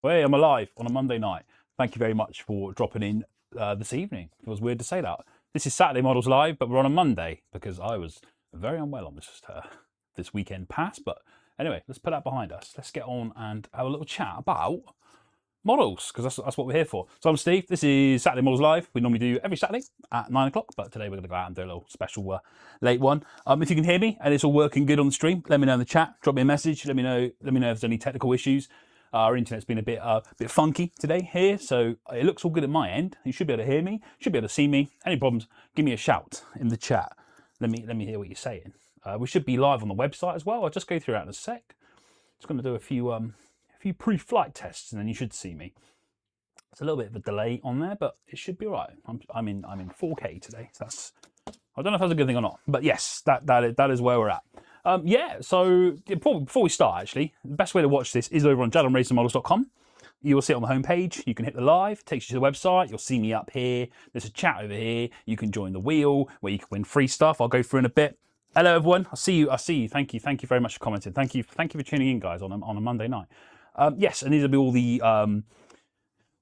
Hey, I'm alive on a Monday night. Thank you very much for dropping in this evening. It was weird to say that. This is Saturday Models Live, but we're on a Monday because I was very unwell on this weekend past. But anyway, let's put that behind us. Let's get on and have a little chat about models, because that's what we're here for. So I'm Steve. This is Saturday Models Live. We normally do every Saturday at 9 o'clock, but today we're going to go out and do a little special late one. If you can hear me and it's all working good on the stream, let me know in the chat. Drop me a message. Let me know if there's any technical issues. Our internet's been a bit funky today here, so it looks all good at my end. You should be able to hear me, should be able to see me. Any problems, give me a shout in the chat. Let me hear what you're saying. We should be live on the website as well. I'll just go through that in a sec. Just going to do a few pre-flight tests, and then you should see me. It's a little bit of a delay on there, but it should be right. I'm in 4K today, so that's, I don't know if that's a good thing or not, but yes, that is where we're at. Yeah, so before we start, actually, the best way to watch this is over on jadlamracingmodels.com. You will see it on the homepage. You can hit the live, takes you to the website. You'll see me up here. There's a chat over here. You can join the wheel where you can win free stuff. I'll go through in a bit. Hello, everyone. I see you. Thank you very much for commenting. Thank you for tuning in, guys, on a Monday night. Yes, and these will be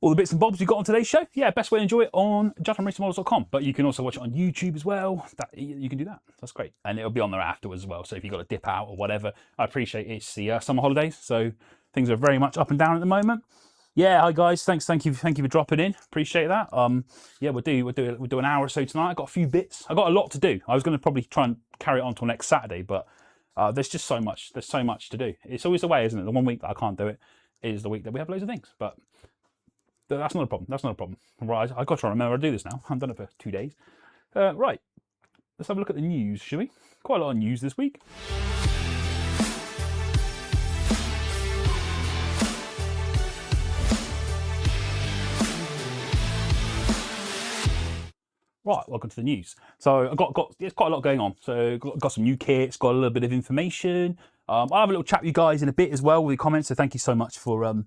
all the bits and bobs you got on today's show. Yeah, best way to enjoy it on jadlamracingmodels.com. But you can also watch it on YouTube as well. You can do that. That's great. And it'll be on there afterwards as well. So if you've got to dip out or whatever, I appreciate it. It's the summer holidays, so things are very much up and down at the moment. Yeah, hi guys. Thank you for dropping in. Appreciate that. Yeah, we'll do an hour or so tonight. I got a few bits. I got a lot to do. I was going to probably try and carry it on till next Saturday, but there's just so much. There's so much to do. It's always the way, isn't it? The one week that I can't do it is the week that we have loads of things. But that's not a problem. That's not a problem. Right, I've got to remember to do this now. I've done it for 2 days. Right, let's have a look at the news, shall we? Quite a lot of news this week. Right, welcome to the news. So I've got there's quite a lot going on. So got some new kits, got a little bit of information. I'll have a little chat with you guys in a bit as well with the comments. So thank you so much for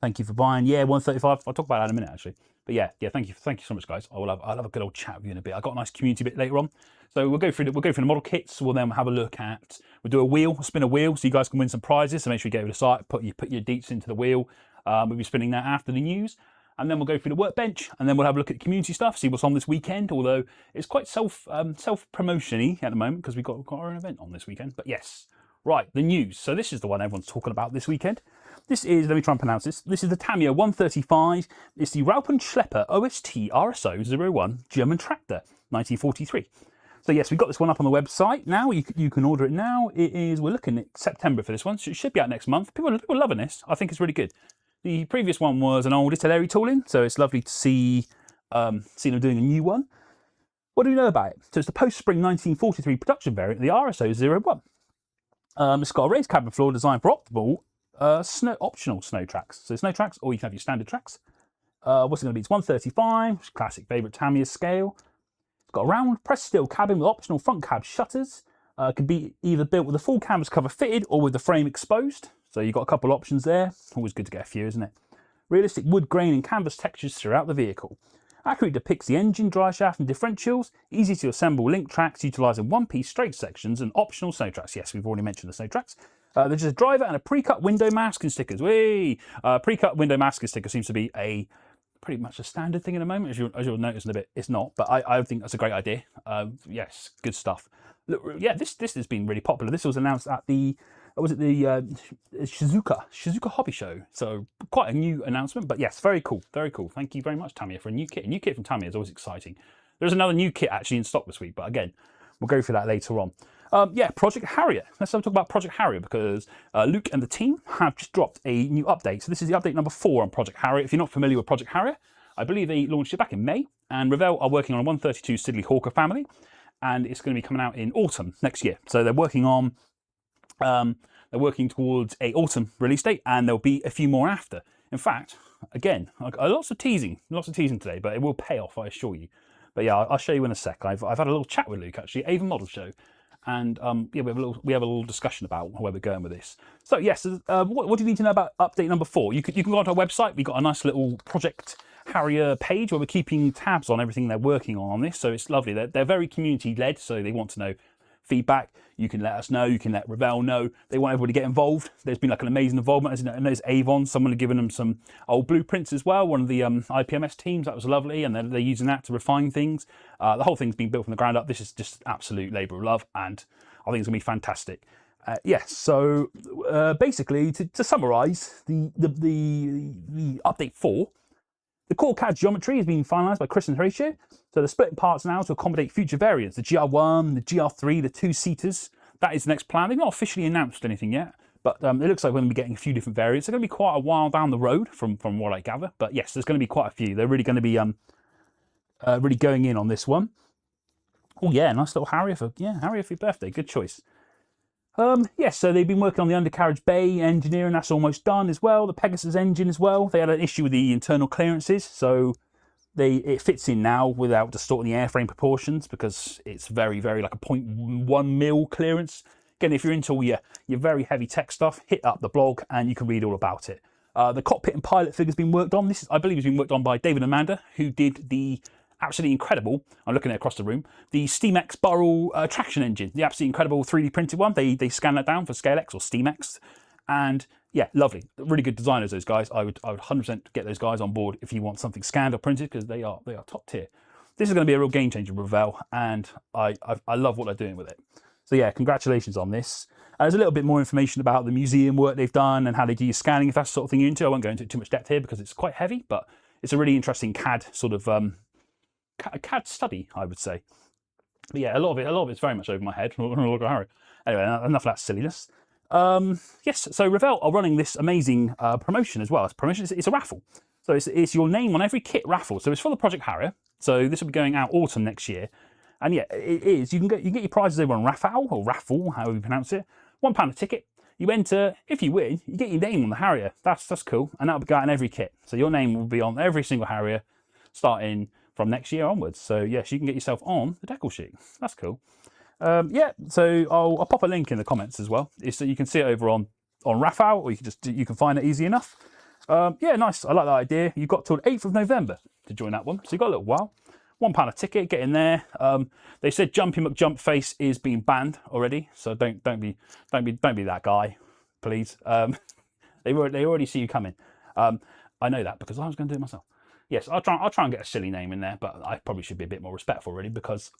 thank you for buying. Yeah, 135. I'll talk about that in a minute, actually. But yeah, thank you so much, guys. I'll have a good old chat with you in a bit. I got a nice community bit later on. So we'll go through the model kits. We'll then have a look at. We'll do a wheel. We'll spin a wheel so you guys can win some prizes. So make sure you go to the site, put your deets into the wheel. We'll be spinning that after the news, and then we'll go through the workbench, and then we'll have a look at community stuff, see what's on this weekend. Although it's quite self promotion-y at the moment because we've got our own event on this weekend. But yes, right, the news. So this is the one everyone's talking about this weekend. This is, let me try and pronounce this. This is the Tamiya 135. It's the Raupen Schlepper OST RSO01 German tractor, 1943. So yes, we've got this one up on the website now. You can order it now. We're looking at September for this one, so it should be out next month. People are loving this. I think it's really good. The previous one was an old Italeri tooling, so it's lovely to see them doing a new one. What do we know about it? So it's the post-spring 1943 production variant, the RSO01. It's got a raised cabin floor designed for optimal optional snow tracks. So snow tracks, or you can have your standard tracks. What's it going to be? It's 135, classic favourite Tamiya scale. It's got a round pressed steel cabin with optional front cab shutters. Can be either built with a full canvas cover fitted or with the frame exposed. So you've got a couple options there. Always good to get a few, isn't it? Realistic wood grain and canvas textures throughout the vehicle. Accurately depicts the engine, drive shaft and differentials. Easy to assemble link tracks utilising one-piece straight sections and optional snow tracks. Yes, we've already mentioned the snow tracks. There's a driver and a pre-cut window mask and stickers. Pre-cut window mask and sticker seems to be pretty much a standard thing in a moment, as you'll notice in a bit. It's not, but I think that's a great idea. Yes, good stuff. Look, yeah, this has been really popular. This was announced at the Shizuoka Hobby Show. So quite a new announcement, but yes, very cool, very cool. Thank you very much, Tamiya, for a new kit. A new kit from Tamiya is always exciting. There's another new kit actually in stock this week, but again, we'll go through that later on. Yeah, Project Harrier. Let's have a talk about Project Harrier because Luke and the team have just dropped a new update. So this is the update number 4 on Project Harrier. If you're not familiar with Project Harrier, I believe they launched it back in May, and Revell are working on a 132 Siddeley Hawker family, and it's going to be coming out in autumn next year. So they're working on, they're working towards a autumn release date, and there'll be a few more after. In fact, again, lots of teasing today, but it will pay off, I assure you. But yeah, I'll show you in a sec. I've had a little chat with Luke actually, Avon Model Show, and yeah, we have a little discussion about where we're going with this. So yes, what do you need to know about update number 4? You can go onto our website. We've got a nice little Project Harrier page where we're keeping tabs on everything they're working on this. So it's lovely. They're very community led, so they want to know feedback, you can let us know. You can let Revell know. They want everybody to get involved. There's been like an amazing involvement. And there's Avon. Someone had given them some old blueprints as well. One of the IPMS teams. That was lovely. And they're using that to refine things. The whole thing's been built from the ground up. This is just absolute labour of love. And I think it's going to be fantastic. Yes, so basically, to summarise, the update 4, the core CAD geometry has been finalised by Chris and Horatio. So they're splitting parts now to accommodate future variants, the GR1, the GR3, the 2-seaters. That is the next plan. They've not officially announced anything yet, but it looks like we're going to be getting a few different variants. They're going to be quite a while down the road from what I gather. But yes, there's going to be quite a few. They're really going to be really going in on this one. Oh yeah, nice little Harrier for your birthday. Good choice. Yes, so they've been working on the undercarriage bay engineering. That's almost done as well. The Pegasus engine as well. They had an issue with the internal clearances, so it fits in now without distorting the airframe proportions because it's very, very like a 0.1 mil clearance. Again, if you're into all your very heavy tech stuff, hit up the blog and you can read all about it. The cockpit and pilot figure's been worked on. This, I believe, has been worked on by David and Amanda, who did the absolutely incredible, I'm looking at it across the room, the SteamX Burrell traction engine, the absolutely incredible 3D printed one. They scanned that down for ScaleX or SteamX, and yeah, lovely, really good designers, those guys. I would 100% get those guys on board if you want something scanned or printed, because they are top tier. This is going to be a real game changer with Revell, and I love what they're doing with it. So yeah, congratulations on this. There's a little bit more information about the museum work they've done and how they do your scanning, if that's the sort of thing you're into. I won't go into too much depth here because it's quite heavy, but it's a really interesting CAD sort of CAD study, I would say. But yeah, a lot of it's very much over my head. Anyway, enough of that silliness. Yes, so Revell are running this amazing promotion as well. It's a raffle. So it's your name on every kit raffle. So it's for the Project Harrier. So this will be going out autumn next year. And yeah, it is. You get your prizes over on Raffle or Raffle, however you pronounce it. £1 a ticket. You enter. If you win, you get your name on the Harrier. That's cool, and that'll be going in every kit. So your name will be on every single Harrier, starting from next year onwards. So yes, you can get yourself on the decal sheet. That's cool. Yeah, so I'll pop a link in the comments as well, so you can see it over on Raffle, or you can find it easy enough. Yeah, nice. I like that idea. You've got till the 8th of November to join that one, so you've got a little while. £1 a ticket, get in there. They said Jumpy McJumpface is being banned already, so don't be that guy, please. They already see you coming. I know that because I was going to do it myself. Yes, I'll try and get a silly name in there, but I probably should be a bit more respectful, really, because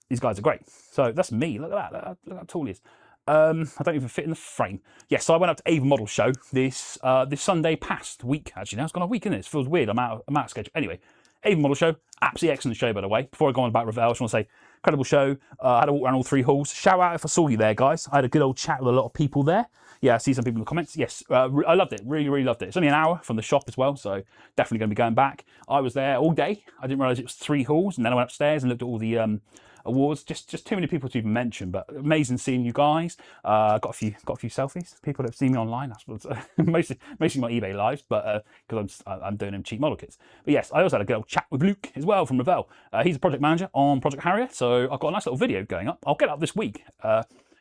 these guys are great. So that's me. Look at that. Look how tall he is. I don't even fit in the frame. Yes, so I went up to Avon Model Show this Sunday past week. Actually, now it's gone a week, isn't it? It feels weird. I'm out of schedule. Anyway, Avon Model Show, absolutely excellent show, by the way. Before I go on about Revell, I just want to say, incredible show. I had a walk around all 3 halls. Shout out if I saw you there, guys. I had a good old chat with a lot of people there. Yeah, I see some people in the comments. Yes, I loved it. Really, really loved it. It's only an hour from the shop as well, so definitely going to be going back. I was there all day. I didn't realise it was 3 halls, and then I went upstairs and looked at all the awards. Just too many people to even mention, but amazing seeing you guys. Got a few selfies. People that have seen me online. That's what's, mostly my eBay lives, but because I'm doing them cheap model kits. But yes, I also had a good old chat with Luke as well from Revell. He's a project manager on Project Harrier, so I've got a nice little video going up. I'll get up this week.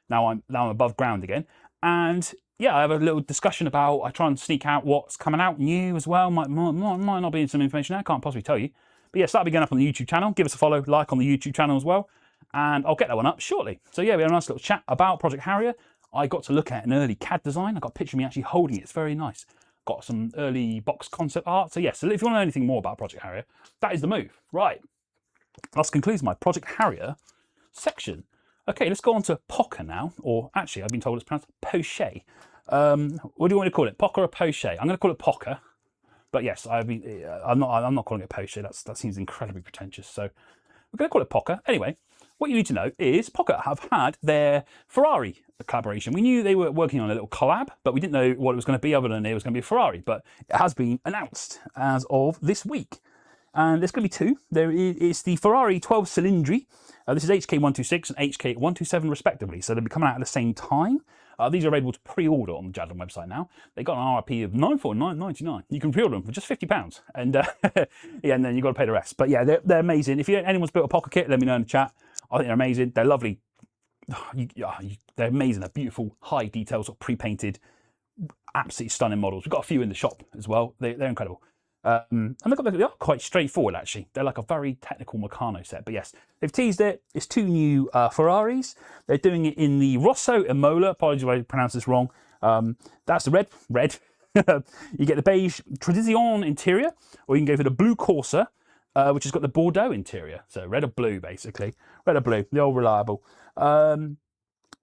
Now I'm above ground again. And yeah, I have a little discussion about, I try and sneak out what's coming out new as well. Might not be some information there, I can't possibly tell you. But yes, that'll be going up on the YouTube channel. Give us a follow, like on the YouTube channel as well. And I'll get that one up shortly. So yeah, we had a nice little chat about Project Harrier. I got to look at an early CAD design. I got a picture of me actually holding it. It's very nice. Got some early box concept art. So yes, so if you want to know anything more about Project Harrier, that is the move. Right. That concludes my Project Harrier section. Okay, let's go on to Poker now, or actually, I've been told it's pronounced Poche. What do you want to call it, Poker or Poche? I'm going to call it Poker, but yes, I'm not calling it Poche. That seems incredibly pretentious. So we're going to call it Poker. Anyway, what you need to know is Poker have had their Ferrari collaboration. We knew they were working on a little collab, but we didn't know what it was going to be other than it was going to be a Ferrari. But it has been announced as of this week. And there's going to be 2. There is the Ferrari 12 Cylindri. This is HK126 and HK127 respectively. So they'll be coming out at the same time. These are available to pre-order on the Jadlam website now. They got an RRP of $949.99. You can pre-order them for just £50. And yeah, and then you've got to pay the rest. But yeah, they're amazing. If anyone's built a pocket kit, let me know in the chat. I think they're amazing. They're lovely. They're amazing. They're beautiful, high detail, sort of pre-painted, absolutely stunning models. We've got a few in the shop as well. They're incredible. And they are quite straightforward, actually. They're like a very technical Meccano set. But yes, they've teased it. It's 2 new Ferraris. They're doing it in the Rosso Imola. Apologies if I pronounce this wrong. That's the red. You get the beige Tradition interior, or you can go for the blue Corsa, which has got the Bordeaux interior. So red or blue, basically. Red or blue, the old reliable. So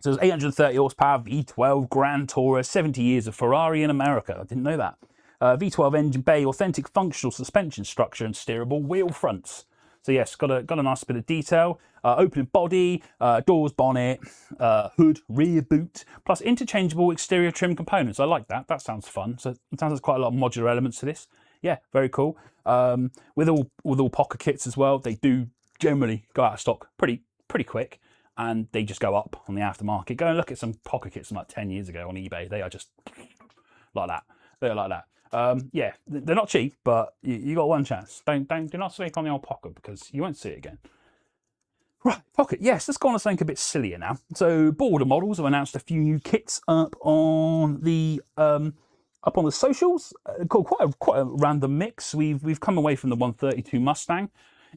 it's 830 horsepower, V12, Grand Tourer, 70 years of Ferrari in America. I didn't know that. V12 engine bay, authentic functional suspension structure and steerable wheel fronts. So yes, got a nice bit of detail. Opening body, doors, bonnet, hood, rear boot, plus interchangeable exterior trim components. I like that. That sounds fun. So it sounds like quite a lot of modular elements to this. Yeah, very cool. With all pocket kits as well, they do generally go out of stock pretty quick, and they just go up on the aftermarket. Go and look at some pocket kits from like 10 years ago on eBay. They are just like that. They're like that. Yeah, they're not cheap, but you got one chance. Do not sleep on the old pocket, because you won't see it again. Right, pocket. Yes, let's go on to something a bit sillier now. So Border Models have announced a few new kits up on the socials. Quite a random mix. We've come away from the 132 Mustang.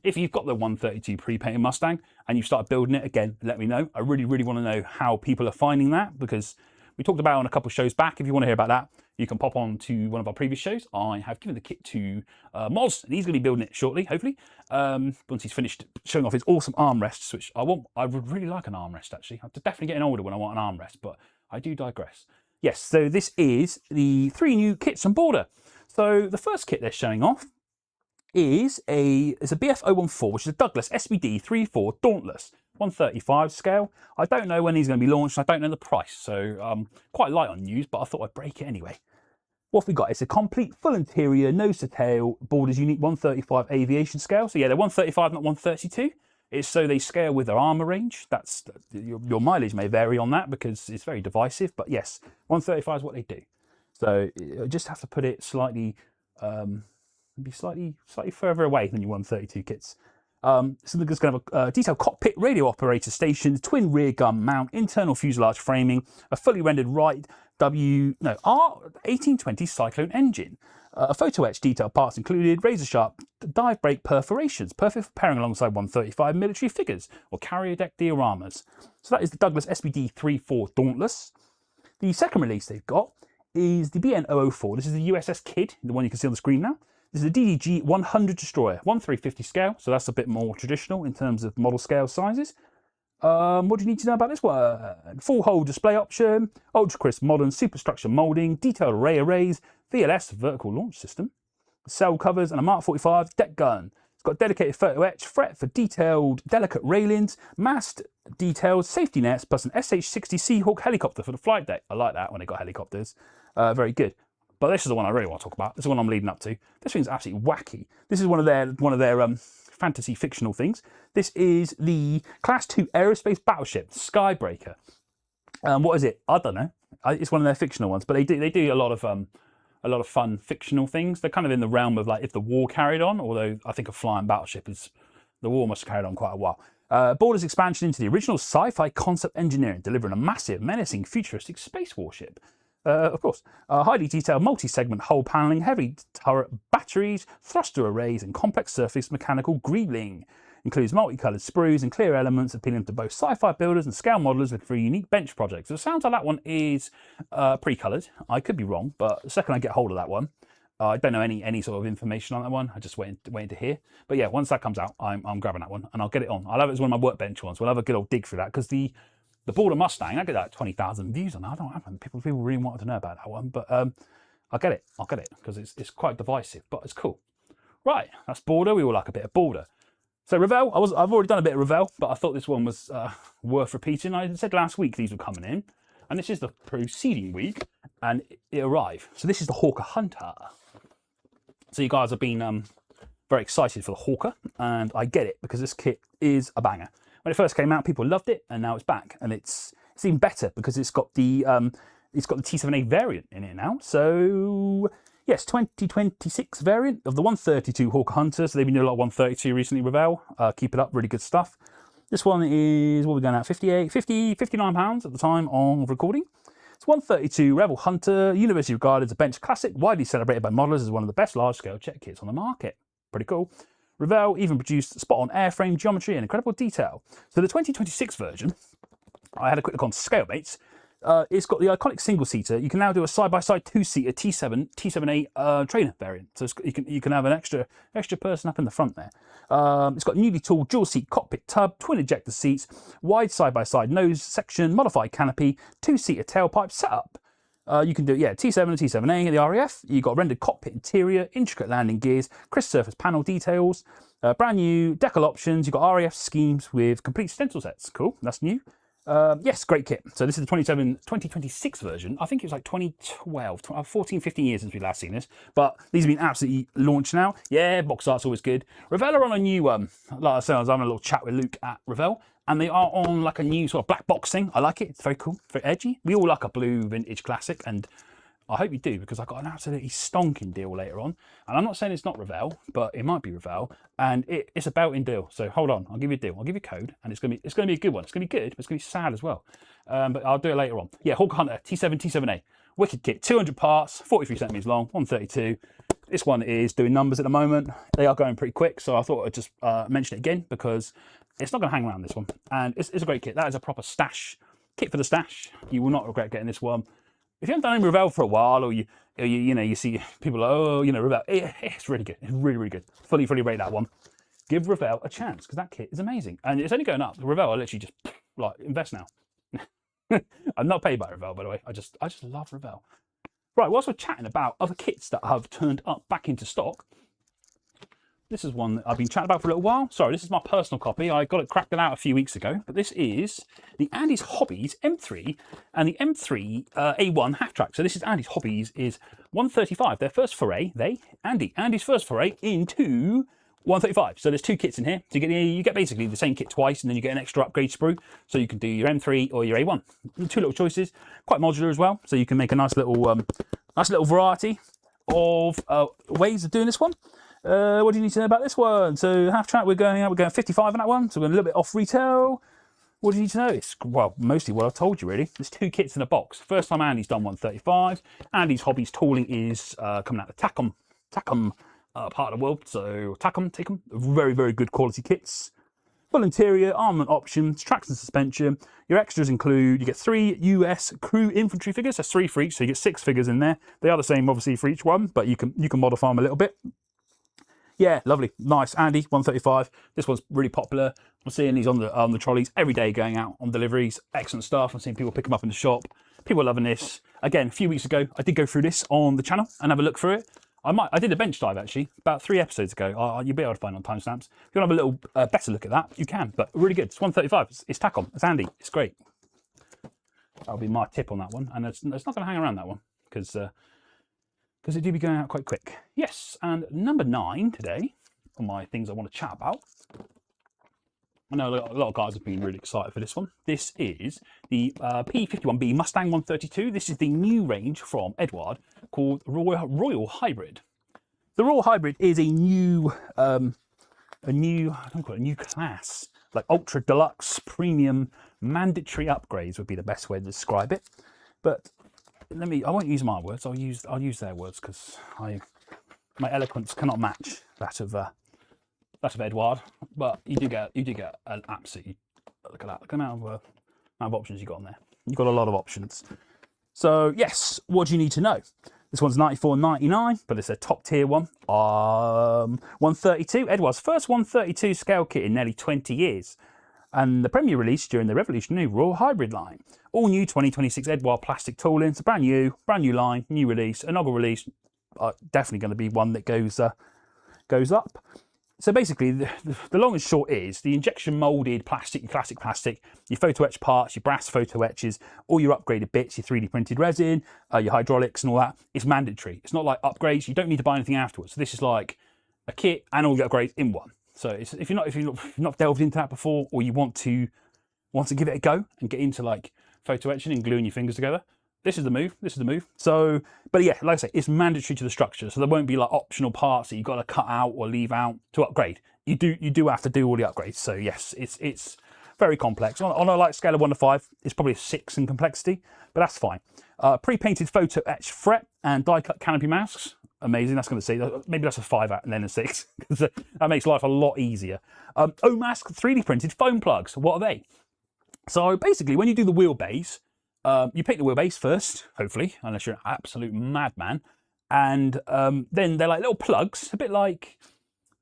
If you've got the 132 pre-painted Mustang and you start building it again, let me know. I really want to know how people are finding that, because we talked about it on a couple of shows back. If you want to hear about that, you can pop on to one of our previous shows. I have given the kit to Moz, and he's going to be building it shortly, hopefully, once he's finished showing off his awesome armrests, which I would really like an armrest, actually. I'm definitely getting older when I want an armrest, but I do digress. Yes, so this is the 3 new kits on Border. So the first kit they're showing off is a BF014, which is a Douglas SBD 34 Dauntless 135 scale. I don't know when these are going to be launched. I don't know the price, so quite light on news, but I thought I'd break it anyway. What have we got? It's a complete full interior, nose to tail, Border's unique 135 aviation scale. So yeah, they're 135, not 132. It's so they scale with their armour range. That's your mileage may vary on that, because it's very divisive. But yes, 135 is what they do. So you just have to put it slightly, be slightly further away than your 132 kits. So it's going to have a detailed cockpit, radio operator station, twin rear gun mount, internal fuselage framing, a fully rendered R1820 Cyclone engine, a photo etch detailed parts included, razor sharp dive brake perforations, perfect for pairing alongside 135 military figures or carrier deck dioramas. So that is the Douglas SBD 34 Dauntless. The second release they've got is the BN004. This is the USS Kidd, the one you can see on the screen now. This is a DDG 100 Destroyer, 1/350 scale, so that's a bit more traditional in terms of model scale sizes. What do you need to know about this one? Full hole display option, ultra crisp modern superstructure moulding, detailed array arrays, VLS vertical launch system, cell covers, and a Mark 45 deck gun. It's got dedicated photo etch, fret for detailed delicate railings, mast detailed safety nets, plus an SH-60 Seahawk helicopter for the flight deck. I like that when they got helicopters. Very good. But this is the one I really want to talk about. This is the one I'm leading up to. This thing's absolutely wacky. This is one of their fantasy fictional things. This is the Class 2 aerospace battleship, Skybreaker. What is it? I don't know. It's one of their fictional ones, but they do a lot of fun fictional things. They're kind of in the realm of like if the war carried on. Although I think a flying battleship the war must have carried on quite a while. Border's expansion into the original sci-fi concept engineering, delivering a massive, menacing, futuristic space warship. Of course, highly detailed multi-segment hull paneling, heavy turret batteries, thruster arrays, and complex surface mechanical greebling. Includes multicolored sprues and clear elements appealing to both sci-fi builders and scale modelers looking for a unique bench project. So it sounds like that one is pre-colored. I could be wrong, but the second I get hold of that one, I don't know any sort of information on that one. I just waiting to hear. But yeah, once that comes out, I'm grabbing that one and I'll get it on. I'll have it as one of my workbench ones. We'll have a good old dig through that, because the Border Mustang, I get that 20,000 views on that. I don't have them. People really wanted to know about that one, but I'll get it because it's quite divisive, but it's cool. Right, that's Border. We all like a bit of Border. So Revell, I've already done a bit of Revell, but I thought this one was worth repeating. I said last week these were coming in, and this is the preceding week, and it arrived. So this is the Hawker Hunter. So you guys have been very excited for the Hawker, and I get it, because this kit is a banger. When it first came out, people loved it, and now it's back, and it's even better because it's got the T7A variant in it now. So yes, 2026 variant of the 132 Hawker Hunter. So they've been doing a lot of 132 recently. Revell, keep it up, really good stuff. This one is what we're going at, 59 pounds at the time of recording. It's 132 Rebel Hunter, universally regarded as a bench classic, widely celebrated by modelers as one of the best large-scale jet kits on the market. Pretty cool. Revell even produced spot-on airframe geometry and incredible detail. So the 2026 version, I had a quick look on Scalemates. It's got the iconic single-seater. You can now do a side-by-side two-seater T7, T7A trainer variant. So you can have an extra person up in the front there. It's got newly tooled dual-seat cockpit tub, twin ejector seats, wide side-by-side nose section, modified canopy, two-seater tailpipe setup. You can do, yeah, T7 and T7A, the RAF. You've got rendered cockpit interior, intricate landing gears, crisp surface panel details, brand new decal options. You've got RAF schemes with complete stencil sets. Cool, that's new. Yes, great kit. So this is the 2026 version. I think it was like 2012, 14, 15 years since we last seen this. But these have been absolutely launched now. Yeah, box art's always good. Revell are on a new, like I said, I was having a little chat with Luke at Revell. And they are on like a new sort of black box thing. I like it. It's very cool, very edgy. We all like a blue vintage classic. And I hope you do, because I got an absolutely stonking deal later on. And I'm not saying it's not Revell, but it might be Revell. And it's a belting deal. So hold on, I'll give you a deal. I'll give you a code, and it's gonna be a good one. It's gonna be good, but it's gonna be sad as well. But I'll do it later on. Yeah, Hawk Hunter T7, T7A, wicked kit, 200 parts, 43 centimeters long, 132. This one is doing numbers at the moment. They are going pretty quick, so I thought I'd just mention it again because it's not gonna hang around, this one. And it's a great kit. That is a proper stash kit for the stash. You will not regret getting this one. If you haven't done any Revell for a while, or you see people like, oh, Revell, it's really good. It's really, really good. Fully rate that one. Give Revell a chance, because that kit is amazing. And it's only going up. Revell, I literally just, like, invest now. I'm not paid by Revell, by the way. I just love Revell. Right, whilst we're chatting about other kits that have turned up back into stock, this is one that I've been chatting about for a little while. Sorry, this is my personal copy. I got it cracked out a few weeks ago. But this is the Andy's Hobbies M3 and the M3 A1 half track. So this is Andy's Hobbies is 135. Their first foray, Andy's first foray into 135. So there's two kits in here. So you get basically the same kit twice, and then you get an extra upgrade sprue. So you can do your M3 or your A1. Two little choices. Quite modular as well. So you can make a nice little variety of ways of doing this one. What do you need to know about this one? So half track, we're going 55 on that one, so we're a little bit off retail. What do you need to know? It's, well, mostly what I've told you, really. There's two kits in a box. First time Andy's done 135. Andy's Hobbies tooling is coming out of Tacom part of the world. So Tacom, very, very good quality kits. Full interior, armament options, tracks and suspension. Your extras include, you get 3 US crew infantry figures. That's 3 for each, so you get 6 figures in there. They are the same, obviously, for each one, but you can modify them a little bit. Yeah, lovely, nice. Andy, 135. This one's really popular. I'm seeing these on the trolleys every day going out on deliveries. Excellent stuff. I'm seeing people pick them up in the shop. People are loving this. Again, a few weeks ago, I did go through this on the channel and have a look through it. I did a bench dive actually about 3 episodes ago. You'll be able to find it on timestamps. If you want to have a little better look at that, you can. But really good. It's 135. It's Tacom. It's Andy. It's great. That'll be my tip on that one. And it's not going to hang around that one because it do be going out quite quick. Yes, and number 9 today on my things I want to chat about. I know a lot of guys have been really excited for this one. This is the P51B Mustang 132. This is the new range from Edward called Royal Hybrid. The Royal Hybrid is a new class, like ultra deluxe premium mandatory upgrades would be the best way to describe it. But I won't use my words. I'll use their words because my eloquence cannot match that of Edward. But you do get an absolutely, look at that. Look at the amount of options you got on there. You've got a lot of options. So yes, what do you need to know? This one's $94.99, but it's a top tier one. 132, Edward's first 132 scale kit in nearly 20 years. And the premiere release during the revolutionary Royal Hybrid line. All new 2026 Edward plastic tooling. It's a brand new line, new release, inaugural release. Definitely going to be one that goes up. So basically, the long and short is the injection molded plastic, your classic plastic, your photo etch parts, your brass photo etches, all your upgraded bits, your 3D printed resin, your hydraulics and all that. It's mandatory. It's not like upgrades. You don't need to buy anything afterwards. So this is like a kit and all the upgrades in one. So if you're not delved into that before, or you want to give it a go and get into like photo etching and gluing your fingers together, this is the move. So, but yeah, like I say, it's mandatory to the structure. So there won't be like optional parts that you've got to cut out or leave out to upgrade. You do have to do all the upgrades. So yes, it's very complex. On a like scale of 1 to 5, it's probably a 6 in complexity, but that's fine. Pre-painted photo etched fret and die-cut canopy masks. Amazing. That's going to see. Maybe that's a 5 out and then a 6, because that makes life a lot easier. O-mask 3D printed foam plugs. What are they? So basically, when you do the wheelbase, you paint the wheelbase first, hopefully, unless you're an absolute madman, and then they're like little plugs, a bit like,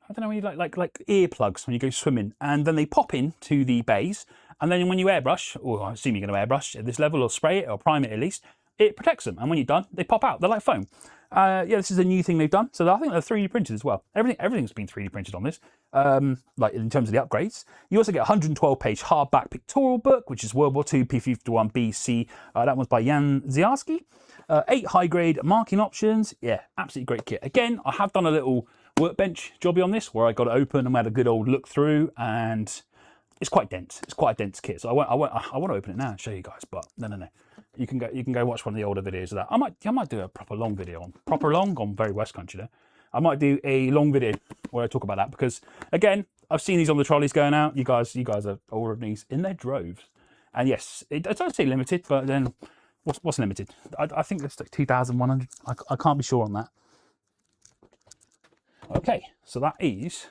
I don't know, when you like ear plugs when you go swimming, and then they pop into the bays, and then when you airbrush, or I assume you're going to airbrush at this level, or spray it, or prime it at least, it protects them, and when you're done, they pop out. They're like foam. Yeah, this is a new thing they've done. So I think they're 3D printed as well. Everything's been 3D printed on this, like in terms of the upgrades. You also get a 112-page hardback pictorial book, which is World War II P51 BC. That one's by Jan Ziarski. 8 high-grade marking options. Yeah, absolutely great kit. Again, I have done a little workbench jobby on this, where I got it open and we had a good old look through, and it's quite dense. It's quite a dense kit. So I want to open it now and show you guys, but no. You can go watch one of the older videos of that. I might do a proper long video on very West Country there. I might do a long video where I talk about that, because again, I've seen these on the trolleys going out. You guys are ordering these in their droves, and yes, it does say limited, but then what's limited? I think it's like 2,100. I can't be sure on that. Okay, so that is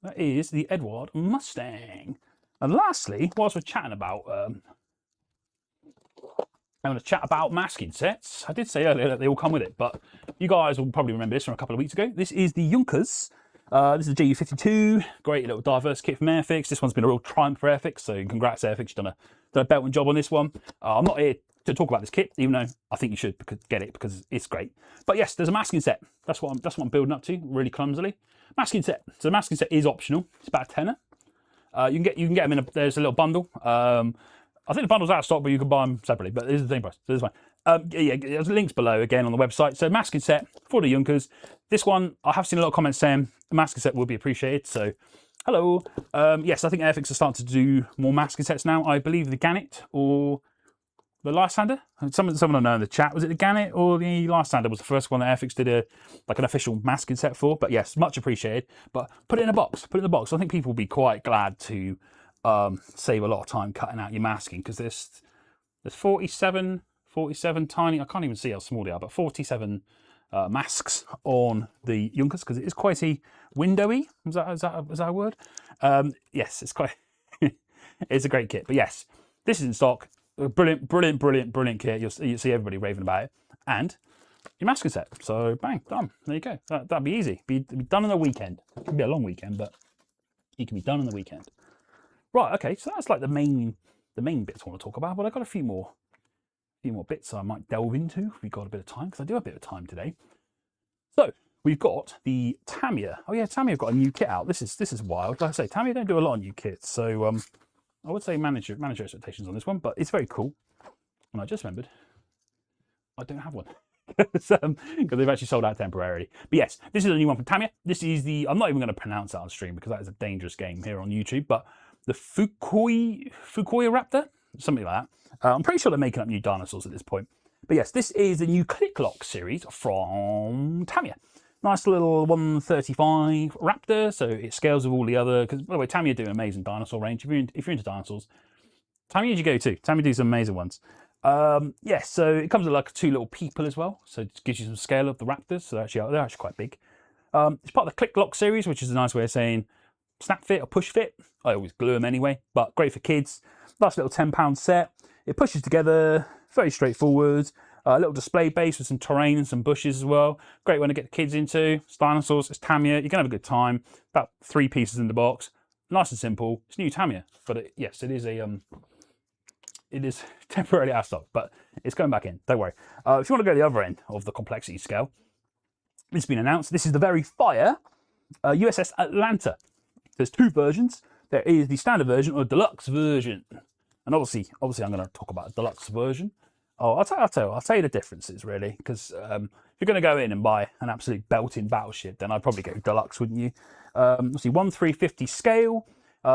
the Edward Mustang. And lastly, whilst we're chatting about I'm going to chat about masking sets. I did say earlier that they all come with it, but you guys will probably remember this from a couple of weeks ago. This is the Junkers. This is the JU52. Great little diverse kit from Airfix. This one's been a real triumph for Airfix, so congrats Airfix. You've done a belting job on this one. I'm not here to talk about this kit, even though I think you should get it because it's great. But yes, there's a masking set. That's what I'm building up to, really clumsily. Masking set. So the masking set is optional. It's about a tenner. You can get them in there's a little bundle. I think the bundle's out of stock, but you can buy them separately. But it's the same price. So this one. Yeah, there's links below again on the website. So masking set for the Junkers. This one, I have seen a lot of comments saying the masking set will be appreciated. So hello. Yes, I think Airfix are starting to do more masking sets now. I believe the Gannett or the Lysander. Someone I know in the chat. Was it the Gannett or the Lysander was the first one that Airfix did an official masking set for? But yes, much appreciated. But put it in a box. Put it in a box. I think people will be quite glad to save a lot of time cutting out your masking, because there's 47 tiny, I can't even see how small they are, but 47 masks on the Junkers, because it is quite a windowy. Is that a word? Yes, it's quite it's a great kit. But yes, this is in stock. Brilliant kit. You'll see everybody raving about it, and your masking set. So bang, done. There you go. That'd be easy. Be done in a weekend. It can be a long weekend, but it can be done in the weekend. Right, okay, so that's like the main bits I want to talk about, but I've got a few more bits I might delve into if we've got a bit of time, because I do have a bit of time today. So we've got the Tamiya. Oh yeah, Tamiya have got a new kit out. This is wild. Like I say, Tamiya don't do a lot of new kits, so I would say manage your expectations on this one, but it's very cool. And I just remembered I don't have one. Because they've actually sold out temporarily. But yes, this is a new one from Tamiya. This is the, I'm not even going to pronounce that on stream because that is a dangerous game here on YouTube, but the Fukuoka Raptor, something like that. I'm pretty sure they're making up new dinosaurs at this point. But yes, this is the new Click Lock series from Tamiya. Nice little 135 Raptor, so it scales with all the other, because by the way, Tamiya do an amazing dinosaur range. If you're into dinosaurs, Tamiya you go to. Tamiya do some amazing ones. Yes, so it comes with like 2 little people as well, so it gives you some scale of the Raptors, so they're actually quite big. It's part of the Click Lock series, which is a nice way of saying snap fit or push fit. I always glue them anyway, but great for kids. Nice little £10 set. It pushes together, very straightforward. A little display base with some terrain and some bushes as well. Great one to get the kids into. It's dinosaurs, it's Tamiya. You can have a good time. About 3 pieces in the box. Nice and simple. It's new Tamiya, but yes, it is it is temporarily out of stock, but it's going back in. Don't worry. If you want to go to the other end of the complexity scale, this has been announced. This is the very fire USS Atlanta. There's 2 versions. There is the standard version or deluxe version, and obviously I'm going to talk about a deluxe version. Oh, I'll tell you the differences really, because if you're going to go in and buy an absolute belting battleship, then I'd probably go deluxe, wouldn't you? Let's see, 1/350 scale.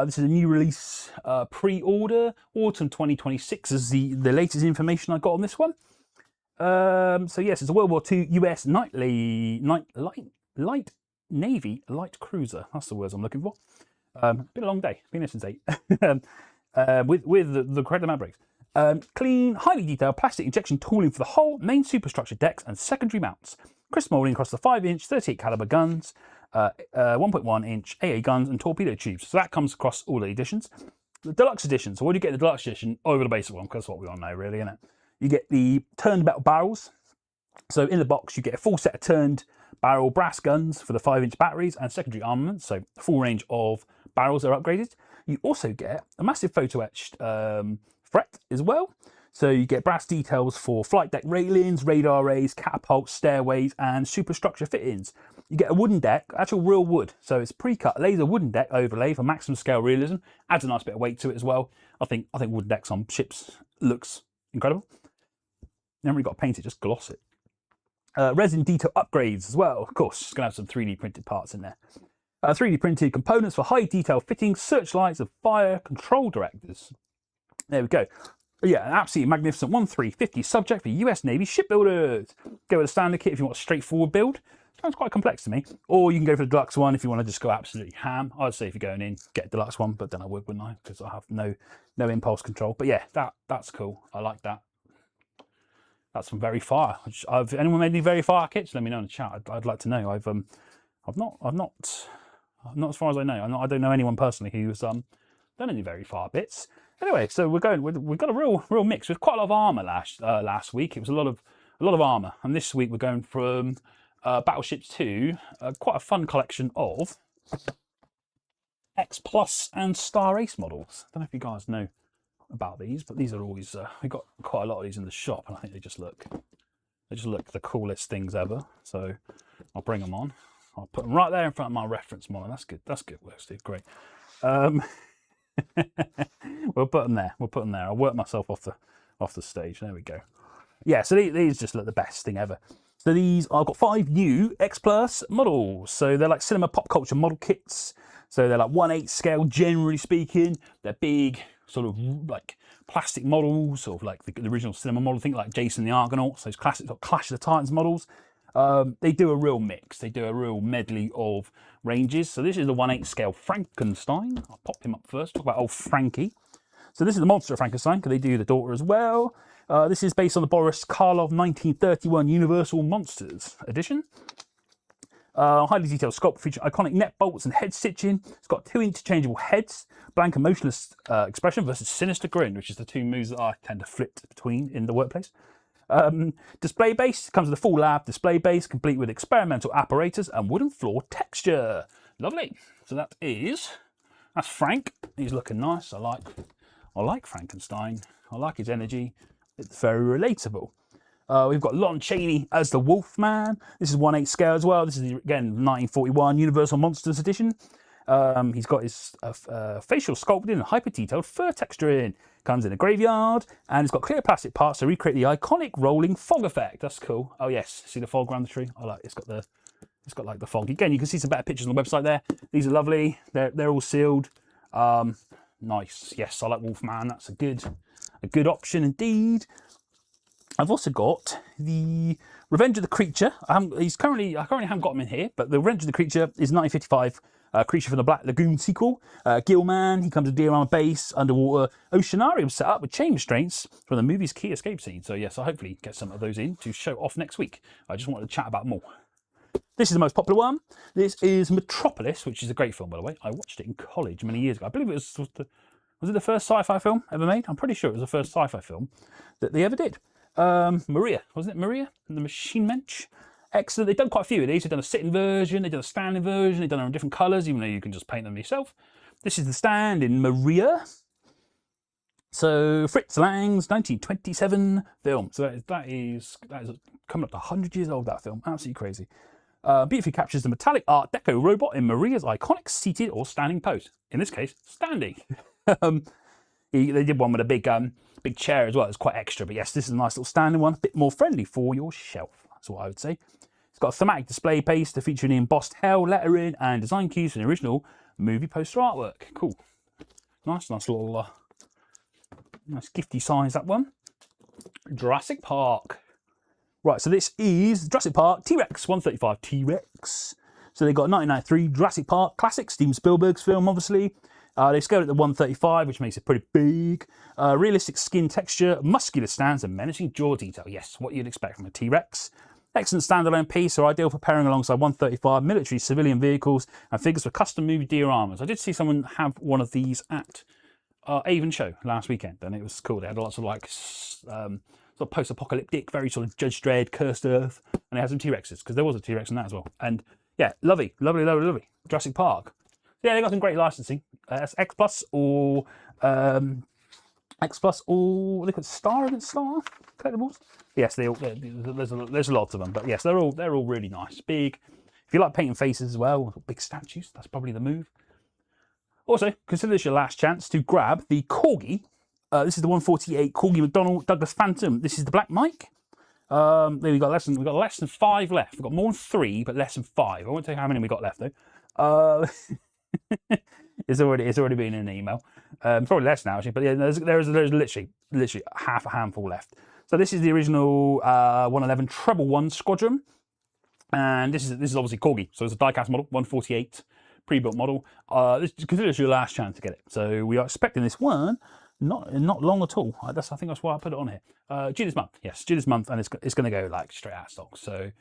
This is a new release pre-order. Autumn 2026 is the latest information I got on this one. So yes, it's a World War II US light Navy light cruiser. That's the words I'm looking for. Been a long day. Been here since 8. With the correct amount of brakes. Clean, highly detailed plastic injection tooling for the whole main superstructure decks and secondary mounts. Crisp moulding across the 5-inch 38 caliber guns, 1.1-inch AA guns and torpedo tubes. So that comes across all the editions. The deluxe edition. So what do you get in the deluxe edition over the basic one? Because that's what we all know, really, isn't it? You get the turned metal barrels. So in the box, you get a full set of turned barrel brass guns for the 5-inch batteries and secondary armaments. So the full range of barrels are upgraded. You also get a massive photo etched fret as well. So you get brass details for flight deck railings, radar rays, catapults, stairways, and superstructure fittings. You get a wooden deck, actual real wood. So it's pre-cut laser wooden deck overlay for maximum scale realism. Adds a nice bit of weight to it as well. I think wooden decks on ships looks incredible. Never really got to paint it, just gloss it. Resin detail upgrades as well. Of course, it's going to have some 3D printed parts in there. 3D printed components for high detail fittings, searchlights, and fire control directors. There we go. Yeah, an absolutely magnificent 1350 subject for US Navy shipbuilders. Go with a standard kit if you want a straightforward build. Sounds quite complex to me. Or you can go for the deluxe one if you want to just go absolutely ham. I'd say if you're going in, get a deluxe one, but then I would, wouldn't I? Because I have no impulse control. But yeah, that's cool. I like that. That's from Very Fire. Anyone made any Very Fire kits? Let me know in the chat. I'd like to know. I've not as far as I know. I don't know anyone personally who's done any Very Fire bits. Anyway, so we've got a real mix with quite a lot of armor last week. It was a lot of armor, and this week we're going from battleships to quite a fun collection of X Plus and Star Race models. I don't know if you guys know about these, but these are always we've got quite a lot of these in the shop, and I think they just look the coolest things ever. So I'll bring them on. I'll put them right there in front of my reference model. That's good work, Steve. Great. We'll put them there. I'll work myself off the stage. There we go. Yeah, so these just look the best thing ever. So I've got 5 new X Plus models. So they're like cinema pop culture model kits. So they're like 1/8 scale, generally speaking. They're big, sort of like plastic models, sort of like the original cinema model. Think like Jason the Argonauts, those classic Clash of the Titans models. They do a real mix. They do a real medley of ranges. So this is the 1/8 scale Frankenstein. I'll pop him up first. Talk about old Frankie. So this is the monster of Frankenstein, because they do the daughter as well. This is based on the Boris Karloff 1931 Universal Monsters edition. Highly detailed sculpt featuring iconic net bolts and head stitching. It's got 2 interchangeable heads, blank and motionless expression versus sinister grin, which is the 2 moves that I tend to flip between in the workplace. Display base comes with a full lab display base, complete with experimental apparatus and wooden floor texture. Lovely. So that's Frank. He's looking nice. I like Frankenstein. I like his energy. It's very relatable. We've got Lon Chaney as the Wolfman. This is 1/8 scale as well. This is again 1941 Universal Monsters edition. He's got his facial sculpted and hyper detailed fur texturing. Comes in a graveyard, and it's got clear plastic parts to recreate the iconic rolling fog effect. That's cool. Oh yes, see the fog around the tree? I like. It's got like the fog. Again, you can see some better pictures on the website there. These are lovely. They're all sealed. Nice. Yes, I like Wolfman. That's a good option indeed. I've also got the Revenge of the Creature. I currently haven't got him in here, but the Revenge of the Creature is 1955 Creature from the Black Lagoon sequel. Gilman, he comes with diorama base, underwater oceanarium set up with chain restraints from the movie's key escape scene. So yes, I'll hopefully get some of those in to show off next week. I just wanted to chat about more. This is the most popular one. This is Metropolis, which is a great film, by the way. I watched it in college many years ago. I believe it was the first sci-fi film ever made? I'm pretty sure it was the first sci-fi film that they ever did. Maria, wasn't it Maria? And the Machine Mensch. Excellent. They've done quite a few of these. They've done a sitting version, they've done a standing version, they've done them in different colours, even though you can just paint them yourself. This is the stand in Maria. So Fritz Lang's 1927 film. So that is coming up to 100 years old, that film. Absolutely crazy. Beautifully captures the metallic Art Deco robot in Maria's iconic seated or standing pose. In this case, standing. They did one with a big chair as well. It's quite extra, but yes, this is a nice little standing one, a bit more friendly for your shelf. That's what I would say. It's got a thematic display base to feature the embossed hell lettering and design cues from the original movie poster artwork. Cool. Nice little, nice gifty size, that one. Jurassic Park. Right, so this is Jurassic Park T-Rex 135 T-Rex. So they got 1993 Jurassic Park classic, Steven Spielberg's film, obviously. They scaled it to 135, which makes it pretty big. Realistic skin texture, muscular stance, and menacing jaw detail. Yes, what you'd expect from a T-Rex. Excellent standalone piece, are ideal for pairing alongside 135 military civilian vehicles and figures for custom movie dioramas. I did see someone have one of these at Avon show last weekend, and it was cool. They had lots of like sort of post-apocalyptic, very sort of Judge Dredd, Cursed Earth, and they had some T-Rexes, because there was a T-Rex in that as well. And yeah, lovely. Jurassic Park. Yeah, they got some great licensing. X Plus or look at Star collectibles. Yes, there's lots of them, but yes, they're all really nice, big. If you like painting faces as well, big statues, that's probably the move. Also, consider this your last chance to grab the Corgi. This is the 148 Corgi McDonnell Douglas Phantom. This is the black mic. We've got less than 5 left. We've got more than 3, but less than 5. I won't tell you how many we got left though. It's already been in an email. Probably less now actually, but yeah, there's literally half a handful left. So this is the original 111 Treble 1 Squadron, and this is obviously Corgi. So it's a diecast model, 148 pre-built model. Consider this your last chance to get it. So we are expecting this one not long at all. I think that's why I put it on here. Due this month, yes, due this month, and it's going to go like straight out of stock. So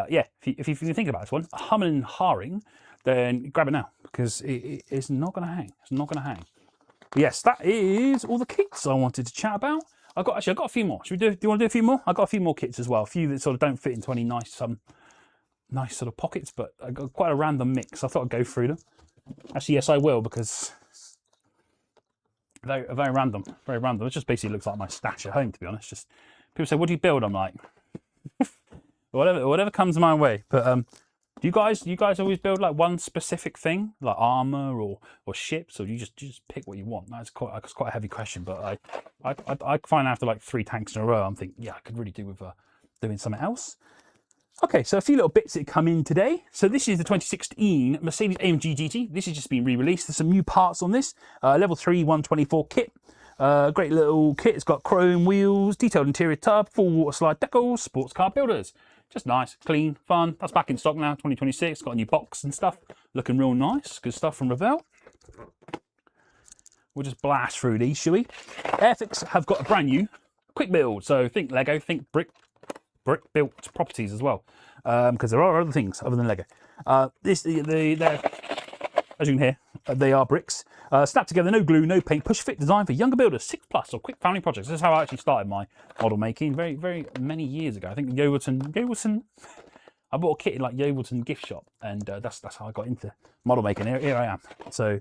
yeah, if you think about this one, humming and harring, then grab it now, because it's not going to hang. It's not going to hang. But yes, that is all the kits I wanted to chat about. I've got a few more. Do you want to do a few more? I've got a few more kits as well. A few that sort of don't fit into any nice sort of pockets, but I got quite a random mix. I thought I'd go through them. Actually, yes, I will, because they're very random. Very random. It just basically looks like my stash at home, to be honest. Just people say, "What do you build?" I'm like, whatever comes my way. But do you guys always build like one specific thing, like armor or ships, or do you just pick what you want? That's quite a heavy question, but I find after like 3 tanks in a row, I'm thinking, yeah, I could really do with doing something else. Okay, so a few little bits that come in today. So this is the 2016 Mercedes-AMG GT. This has just been re-released. There's some new parts on this. Level 3 124 kit. Great little kit. It's got chrome wheels, detailed interior tub, full water slide decals, sports car builders. Just nice, clean, fun. That's back in stock now, 2026. Got a new box and stuff. Looking real nice. Good stuff from Revell. We'll just blast through these, shall we? Airfix have got a brand new quick build. So think Lego, think brick built properties as well, because there are other things other than Lego. As you can hear, they are bricks. Snapped together, no glue, no paint, push fit design for younger builders, 6+ or quick family projects. This is how I actually started my model making very many years ago. I think Yeovilton. I bought a kit in like Yeovilton gift shop, and that's how I got into model making. Here I am. So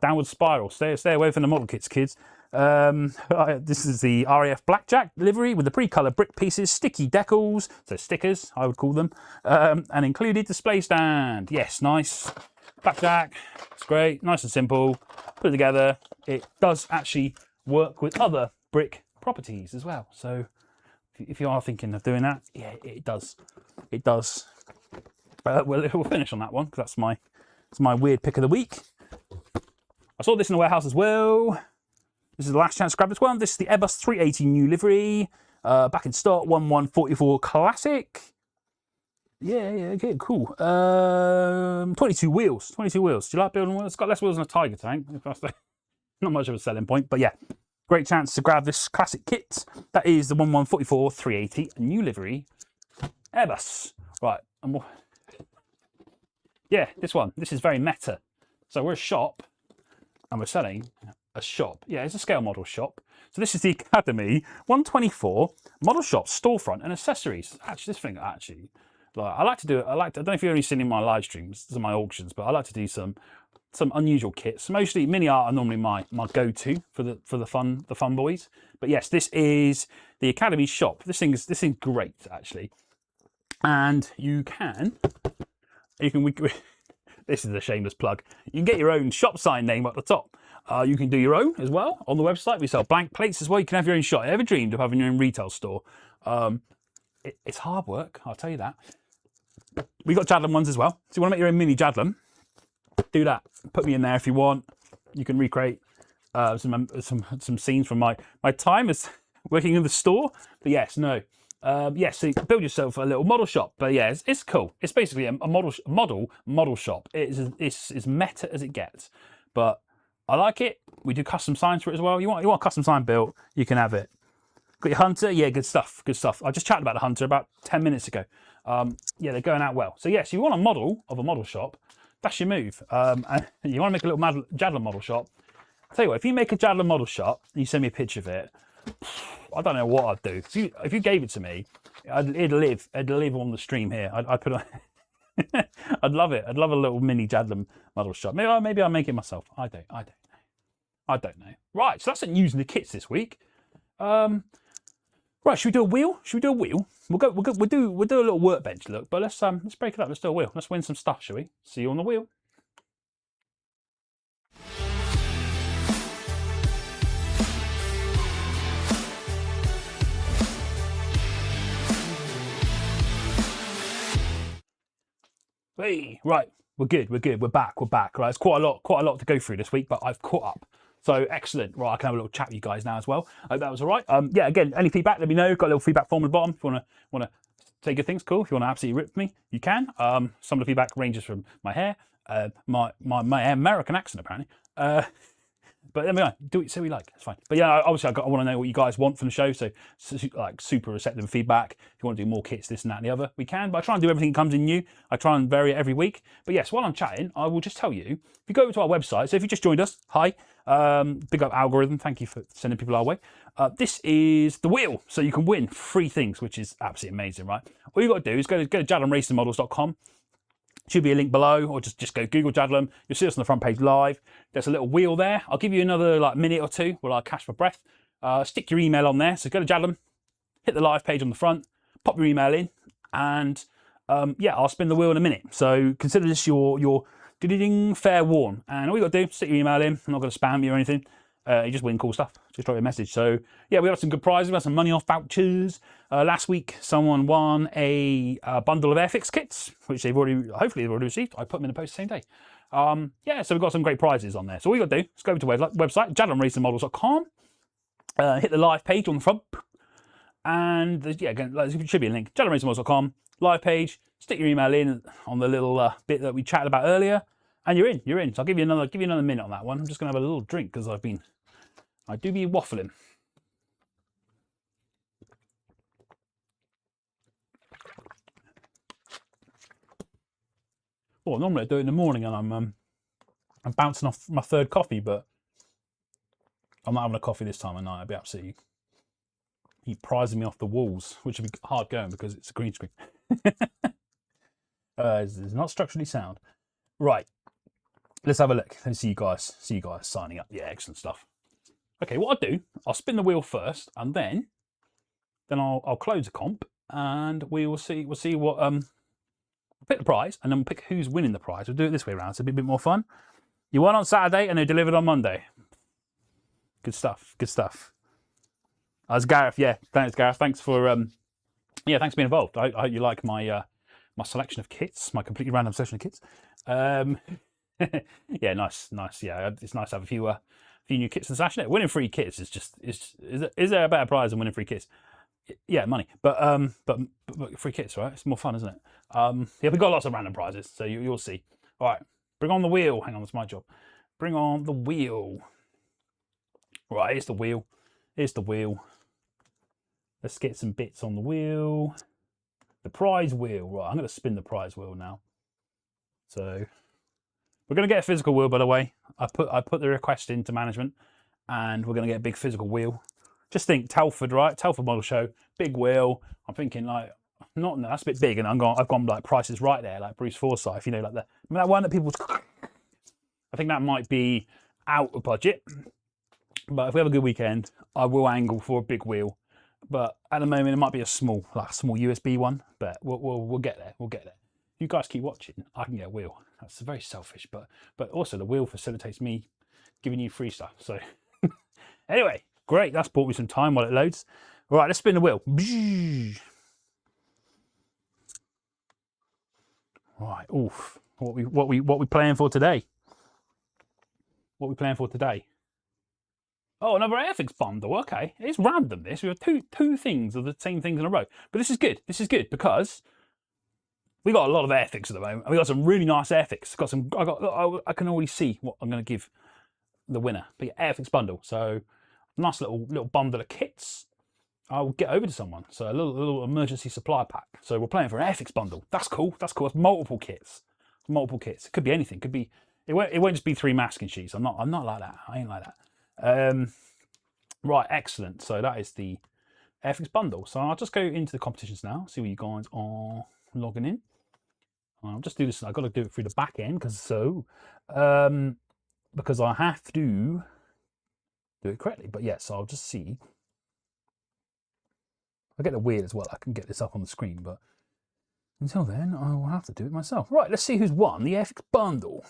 downward spiral. Stay away from the model kits, kids. This is the RAF Blackjack livery with the pre-coloured brick pieces, sticky decals, so stickers I would call them, and included display stand. Yes, nice. Blackjack, it's great, nice and simple. Put it together. It does actually work with other brick properties as well. So if you are thinking of doing that, yeah, it does. It does. We'll finish on that one, because that's my weird pick of the week. I saw this in the warehouse as well. This is the last chance to grab this one. This is the Airbus 380 new livery. Back in stock, 1144 Classic. Yeah, okay, cool. 22 wheels. 22 wheels. Do you like building wheels? It's got less wheels than a Tiger tank. Not much of a selling point, but yeah. Great chance to grab this classic kit. That is the 1144 380 new livery Airbus. Right. Yeah, this one. This is very meta. So we're a shop, and we're selling a shop. Yeah, it's a scale model shop. So this is the Academy 124 model shop storefront and accessories. Actually, this thing like I like to do it. I don't know if you've only seen in my live streams, these are my auctions, but I like to do some unusual kits. Mostly mini art are normally my go-to for the fun boys. But yes, this is the Academy shop. This thing's great actually, and you can. This is a shameless plug. You can get your own shop sign name at the top. You can do your own as well on the website. We sell blank plates as well. You can have your own shop. I ever dreamed of having your own retail store. It's hard work, I'll tell you that. We got Jadlam ones as well. So you want to make your own mini Jadlam, do that. Put me in there if you want. You can recreate some scenes from my time as working in the store. But yes, no, yeah, so you can build yourself a little model shop. But yeah, it's cool. It's basically a model shop. It's meta as it gets, but I like it. We do custom signs for it as well. You want a custom sign built, you can have it. Got your Hunter, yeah, good stuff, good stuff. I just chatted about the Hunter about 10 minutes ago. Yeah, they're going out well. So yes, you want a model of a model shop, that's your move. And you want to make a little Jadlam model shop. I'll tell you what, if you make a Jadlam model shop and you send me a picture of it, I don't know what I'd do. If you gave it to me, it'd live on the stream here. I'd put on. I'd love it. I'd love a little mini Jadlam model shop. Maybe I'll make it myself. I don't know. Right, so that's the news and the kits this week. Right, should we do a wheel? We'll do a little workbench look, but let's break it up. Let's do a wheel. Let's win some stuff, shall we? See you on the wheel. Hey, right, we're good. We're back. Right, it's quite a lot to go through this week, but I've caught up. So excellent. Right, I can have a little chat with you guys now as well. I hope that was all right. Yeah, again, any feedback, let me know. Got a little feedback form at the bottom. If you want to say good things, cool. If you want to absolutely rip me, you can. Some of the feedback ranges from my hair, my American accent apparently. But then we go, do it so we like. It's fine. But yeah, obviously I want to know what you guys want from the show. So like super receptive feedback. If you want to do more kits, this and that and the other, we can. But I try and do everything that comes in new. I try and vary it every week. But yes, while I'm chatting, I will just tell you, if you go over to our website, so if you just joined us, hi, big up algorithm. Thank you for sending people our way. This is the wheel. So you can win free things, which is absolutely amazing, right? All you got to do is go to jadlamracingmodels.com. Should be a link below, or just go Google Jadlam. You'll see us on the front page live. There's a little wheel there. I'll give you another like minute or two while I catch my breath. Stick your email on there. So go to Jadlam, hit the live page on the front, pop your email in, and yeah, I'll spin the wheel in a minute. So consider this your fair warn. And all you got to do, stick your email in. I'm not going to spam you or anything. You just win cool stuff. Just drop you a message. So yeah, we have some good prizes. We have some money off vouchers. Last week, someone won a bundle of Airfix kits, which hopefully they've already received. I put them in the post the same day. Yeah, so we've got some great prizes on there. So all you got to do is go over to the website, jadlamracingmodels.com. Hit the live page on the front. And yeah, again, there should be a link, jadlamracingmodels.com, live page. Stick your email in on the little bit that we chatted about earlier. And you're in. So I'll give you another minute on that one. I'm just gonna have a little drink because I do be waffling. Well, normally I do it in the morning and I'm bouncing off my third coffee, but I'm not having a coffee this time of night. I'd be absolutely prizing me off the walls, which would be hard going because it's a green screen. It's not structurally sound. Right. Let's have a look. Let's see you guys signing up. Yeah, excellent stuff. Okay, what I'll do, I'll spin the wheel first, and then I'll close the comp, and we'll see what we'll pick the prize, and then we'll pick who's winning the prize. We'll do it this way around, so it'll be a bit more fun. You won on Saturday, and they delivered on Monday. Good stuff. That's Gareth. Yeah, thanks, Gareth. Thanks for thanks for being involved. I hope you like my my selection of kits, my completely random selection of kits. Yeah, nice. Yeah, it's nice to have a few new kits in the stash. Winning free kits is there a better prize than winning free kits? Yeah, money, but free kits, right? It's more fun, isn't it? Yeah, we've got lots of random prizes, so you'll see. All right, bring on the wheel. Hang on, that's my job. Bring on the wheel. Right, here's the wheel. Let's get some bits on the wheel. The prize wheel. Right, I'm going to spin the prize wheel now. So we're going to get a physical wheel, by the way. I put the request into management, and we're going to get a big physical wheel. Just think Telford, right? Telford Model Show, big wheel. I'm thinking like, that's a bit big, and I've gone like prices right there, like Bruce Forsyth, you know, like that one that people. I think that might be out of budget, but if we have a good weekend, I will angle for a big wheel. But at the moment, it might be a small USB one, but we'll get there. You guys keep watching, I can get a wheel. That's very selfish, but also the wheel facilitates me giving you free stuff. So anyway, great. That's bought me some time while it loads. All right, let's spin the wheel. Right, oof. What we playing for today? Oh, another Airfix bundle. Okay, it's random. This we have two things of the same things in a row, but this is good. This is good because we got a lot of Airfix at the moment. We got some really nice Airfix. Got some. I can already see what I'm going to give the winner. But yeah, Airfix bundle. So nice little bundle of kits. I will get over to someone. So a little emergency supply pack. So we're playing for an Airfix bundle. That's cool. That's cool. That's multiple kits. Multiple kits. It could be anything. It could be. It won't just be 3 masking sheets. I'm not like that. I ain't like that. Right. Excellent. So that is the Airfix bundle. So I'll just go into the competitions now. See what you guys are logging in. I'll just do this. I've got to do it through the back end because I have to do it correctly. But yes, I'll just see. I get the weird as well. I can get this up on the screen, but until then, I will have to do it myself. Right, let's see who's won the Airfix bundle.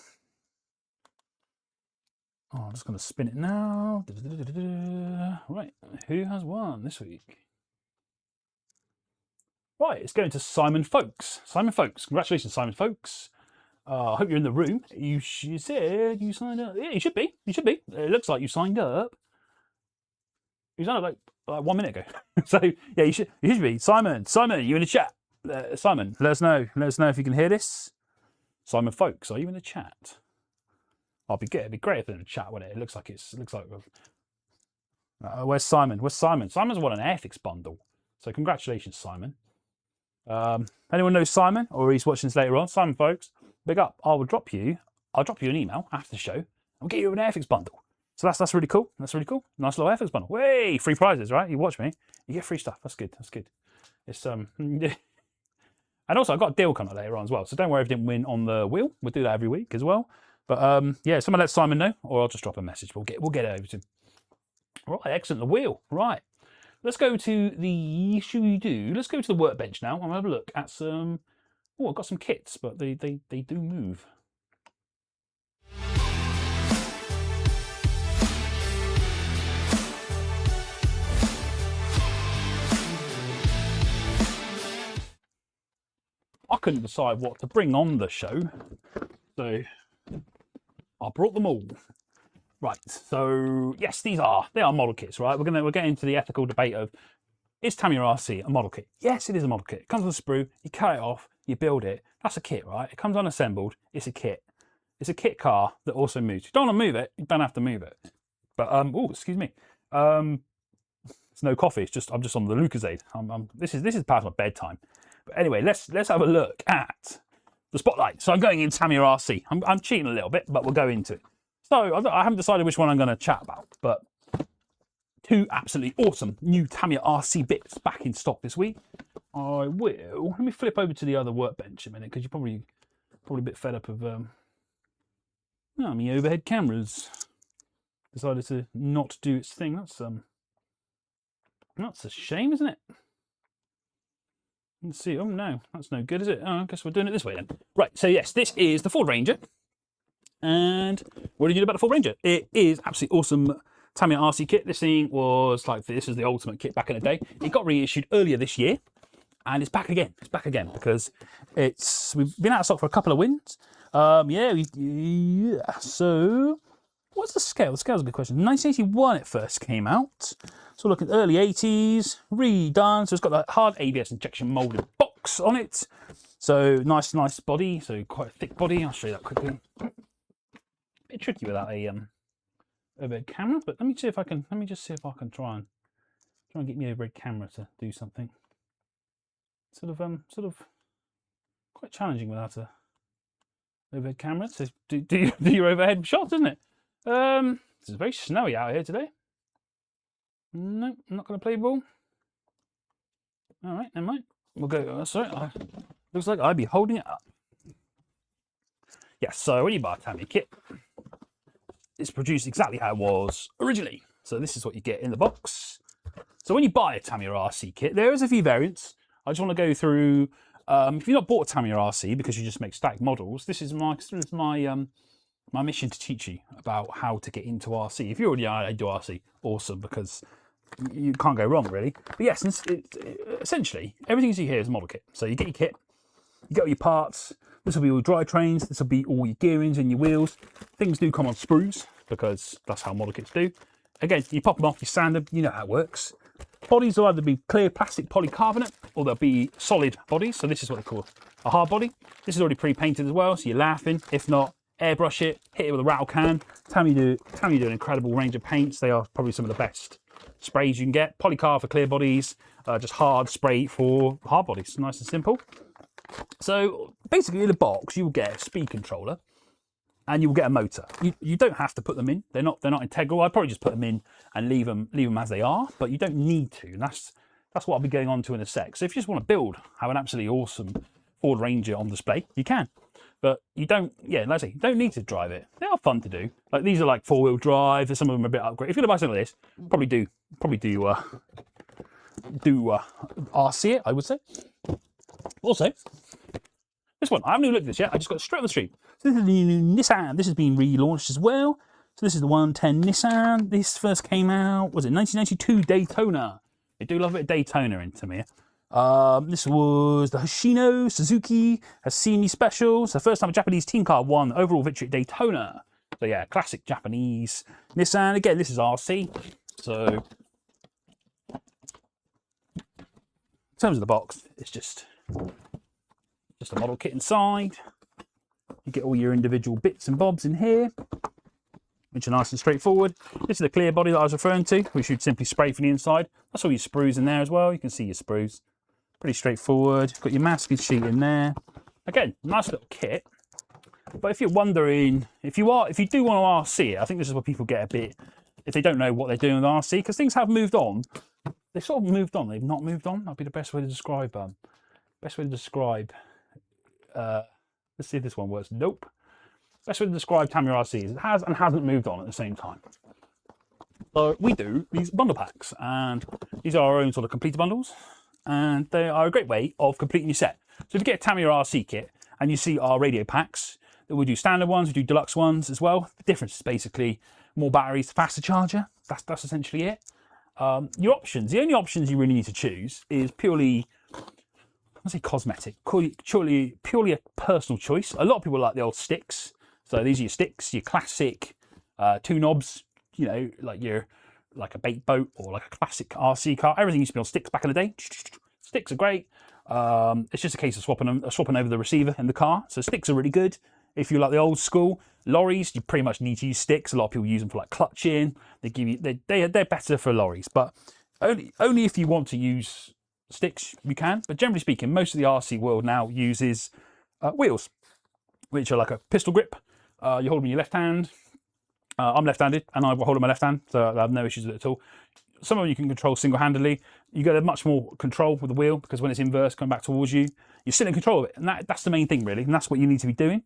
Oh, I'm just going to spin it now. Right, who has won this week? Right, it's going to Simon Folkes. Simon Folkes, congratulations, Simon Folkes. I hope you're in the room. You said you signed up. Yeah, you should be. You should be. It looks like you signed up. You signed up like 1 minute ago. So yeah, you should be. Simon, you in the chat? Simon, let us know. Let us know if you can hear this. Simon Folkes, are you in the chat? It'd be great if they're in the chat, wouldn't it? It looks like where's Simon? Where's Simon? Simon's won an Airfix bundle. So congratulations, Simon. Anyone knows Simon, or he's watching this later on? Simon Folkes, big up. I'll drop you an email after the show. I'll get you an Airfix bundle. So that's really cool. That's really cool. Nice little Airfix bundle. Way free prizes, right? You watch me, you get free stuff. That's good. That's good. It's and also I've got a deal coming up later on as well. So don't worry if you didn't win on the wheel. We'll do that every week as well. But yeah, someone let Simon know, or I'll just drop a message. We'll get it over to him. Right, excellent. The wheel. Right. Let's go to let's go to the workbench now. I'll have a look at some. Oh, I've got some kits, but they do move. I couldn't decide what to bring on the show, so I brought them all. Right, so yes, they are model kits, right? We're getting into the ethical debate of, is Tamiya RC a model kit? Yes, it is a model kit. It comes with a sprue, you cut it off, you build it. That's a kit, right? It comes unassembled, it's a kit. It's a kit car that also moves. You don't want to move it, you don't have to move it. But oh, excuse me. It's no coffee, I'm just on the Lucozade. This is past my bedtime. But anyway, let's have a look at the spotlight. So I'm going into Tamiya RC. I'm cheating a little bit, but we'll go into it. So I haven't decided which one I'm going to chat about, but 2 absolutely awesome new Tamiya RC bits back in stock this week. Let me flip over to the other workbench a minute, because you're probably a bit fed up of my overhead cameras decided to not do its thing. That's a shame, isn't it? Let's see. Oh no, that's no good, is it? Oh, I guess we're doing it this way then. Right, so yes, this is the Ford Ranger. And what did you do about the Ford Ranger? It is absolutely awesome Tamiya RC kit. This thing was like, this is the ultimate kit back in the day. It got reissued earlier this year, and it's back again. It's back again because we've been out of stock for a couple of wins. Yeah. So what's the scale? The scale's a good question. 1981 it first came out. So look at early 80s, redone. So it's got that hard ABS injection molded box on it. So nice body. So quite a thick body. I'll show you that quickly. Bit tricky without a overhead camera, but let me just see if I can try and get my overhead camera to do something. Sort of quite challenging without a overhead camera. So do your overhead shots, isn't it? It's very snowy out here today. No, I'm not going to play ball. All right, never mind. We'll go. Sorry, looks like I'd be holding it up. Yes. So when you buy a Tamiya kit, it's produced exactly how it was originally. So this is what you get in the box. So when you buy a Tamiya RC kit, there is a few variants. I just want to go through. If you've not bought a Tamiya RC because you just make static models, this is my mission to teach you about how to get into RC. If you already do RC, awesome, because you can't go wrong really. But yes, essentially everything you see here is a model kit. So you get your kit, you get all your parts. This will be all drivetrains. This will be all your gearings and your wheels. Things do come on sprues because that's how model kits do. again, you pop them off, you sand them, you know how it works. Bodies will either be clear plastic polycarbonate or they'll be solid bodies. So this is what they call a hard body. This is already pre-painted as well, so you're laughing. If not, airbrush it, hit it with a rattle can. Tamiya do an incredible range of paints. They are probably some of the best sprays you can get. Polycar for clear bodies, just hard spray for hard bodies. Nice and simple. So basically in the box, you will get a speed controller and you will get a motor. You don't have to put them in. They're not integral. I'd probably just put them in and leave them as they are, but you don't need to. And that's what I'll be getting on to in a sec. So if you just want to build, have an absolutely awesome Ford Ranger on display, you can. But you don't, yeah, like I say, you don't need to drive it. They are fun to do. Like these are like 4-wheel drive. Some of them are a bit upgraded. If you're gonna buy something like this, probably do RC it, I would say. Also, this one, I haven't even looked at this yet. I just got it straight on the street. So this is the new Nissan. This has been relaunched as well. So this is the 110 Nissan. This first came out, was it 1992 Daytona? They do love a bit of Daytona in Tamiya. This was the Hoshino Suzuki Hasimi Special. So first time a Japanese team car won overall victory at Daytona. So yeah, classic Japanese Nissan. Again, this is RC. So in terms of the box, it's just a model kit inside. You get all your individual bits and bobs in here, which are nice and straightforward. This is the clear body that I was referring to, which you'd simply spray from the inside. That's all your sprues in there as well. You can see your sprues. Pretty straightforward. Got your masking sheet in there. Again, nice little kit. But if you're wondering, if you do want to RC it, I think this is where people get a bit, if they don't know what they're doing with RC, because things have moved on. They've sort of moved on. They've not moved on. That'd be the best way to describe them. Let's see if this one works. Nope. Best way to describe Tamiya RC is it has and hasn't moved on at the same time. So we do these bundle packs, and these are our own sort of completer bundles, and they are a great way of completing your set. So if you get a Tamiya RC kit and you see our radio packs, that we do standard ones, we do deluxe ones as well. The difference is basically more batteries, faster charger. That's essentially it. Your options, the only options you really need to choose is purely, I say cosmetic, purely a personal choice. A lot of people like the old sticks. So these are your sticks, your classic 2 knobs, you know, like a bait boat or like a classic RC car. Everything used to be on sticks back in the day. Sticks are great. It's just a case of swapping over the receiver in the car. So sticks are really good. If you like the old school lorries, you pretty much need to use sticks. A lot of people use them for like clutching. They're better for lorries, but only if you want to use sticks you can. But generally speaking, most of the RC world now uses wheels, which are like a pistol grip. You hold them in your left hand. I'm left-handed and I hold in my left hand, so I have no issues with it at all. Some of them you can control single-handedly. You get much more control with the wheel because when it's inverse coming back towards you, you're still in control of it. And that's the main thing really, and that's what you need to be doing,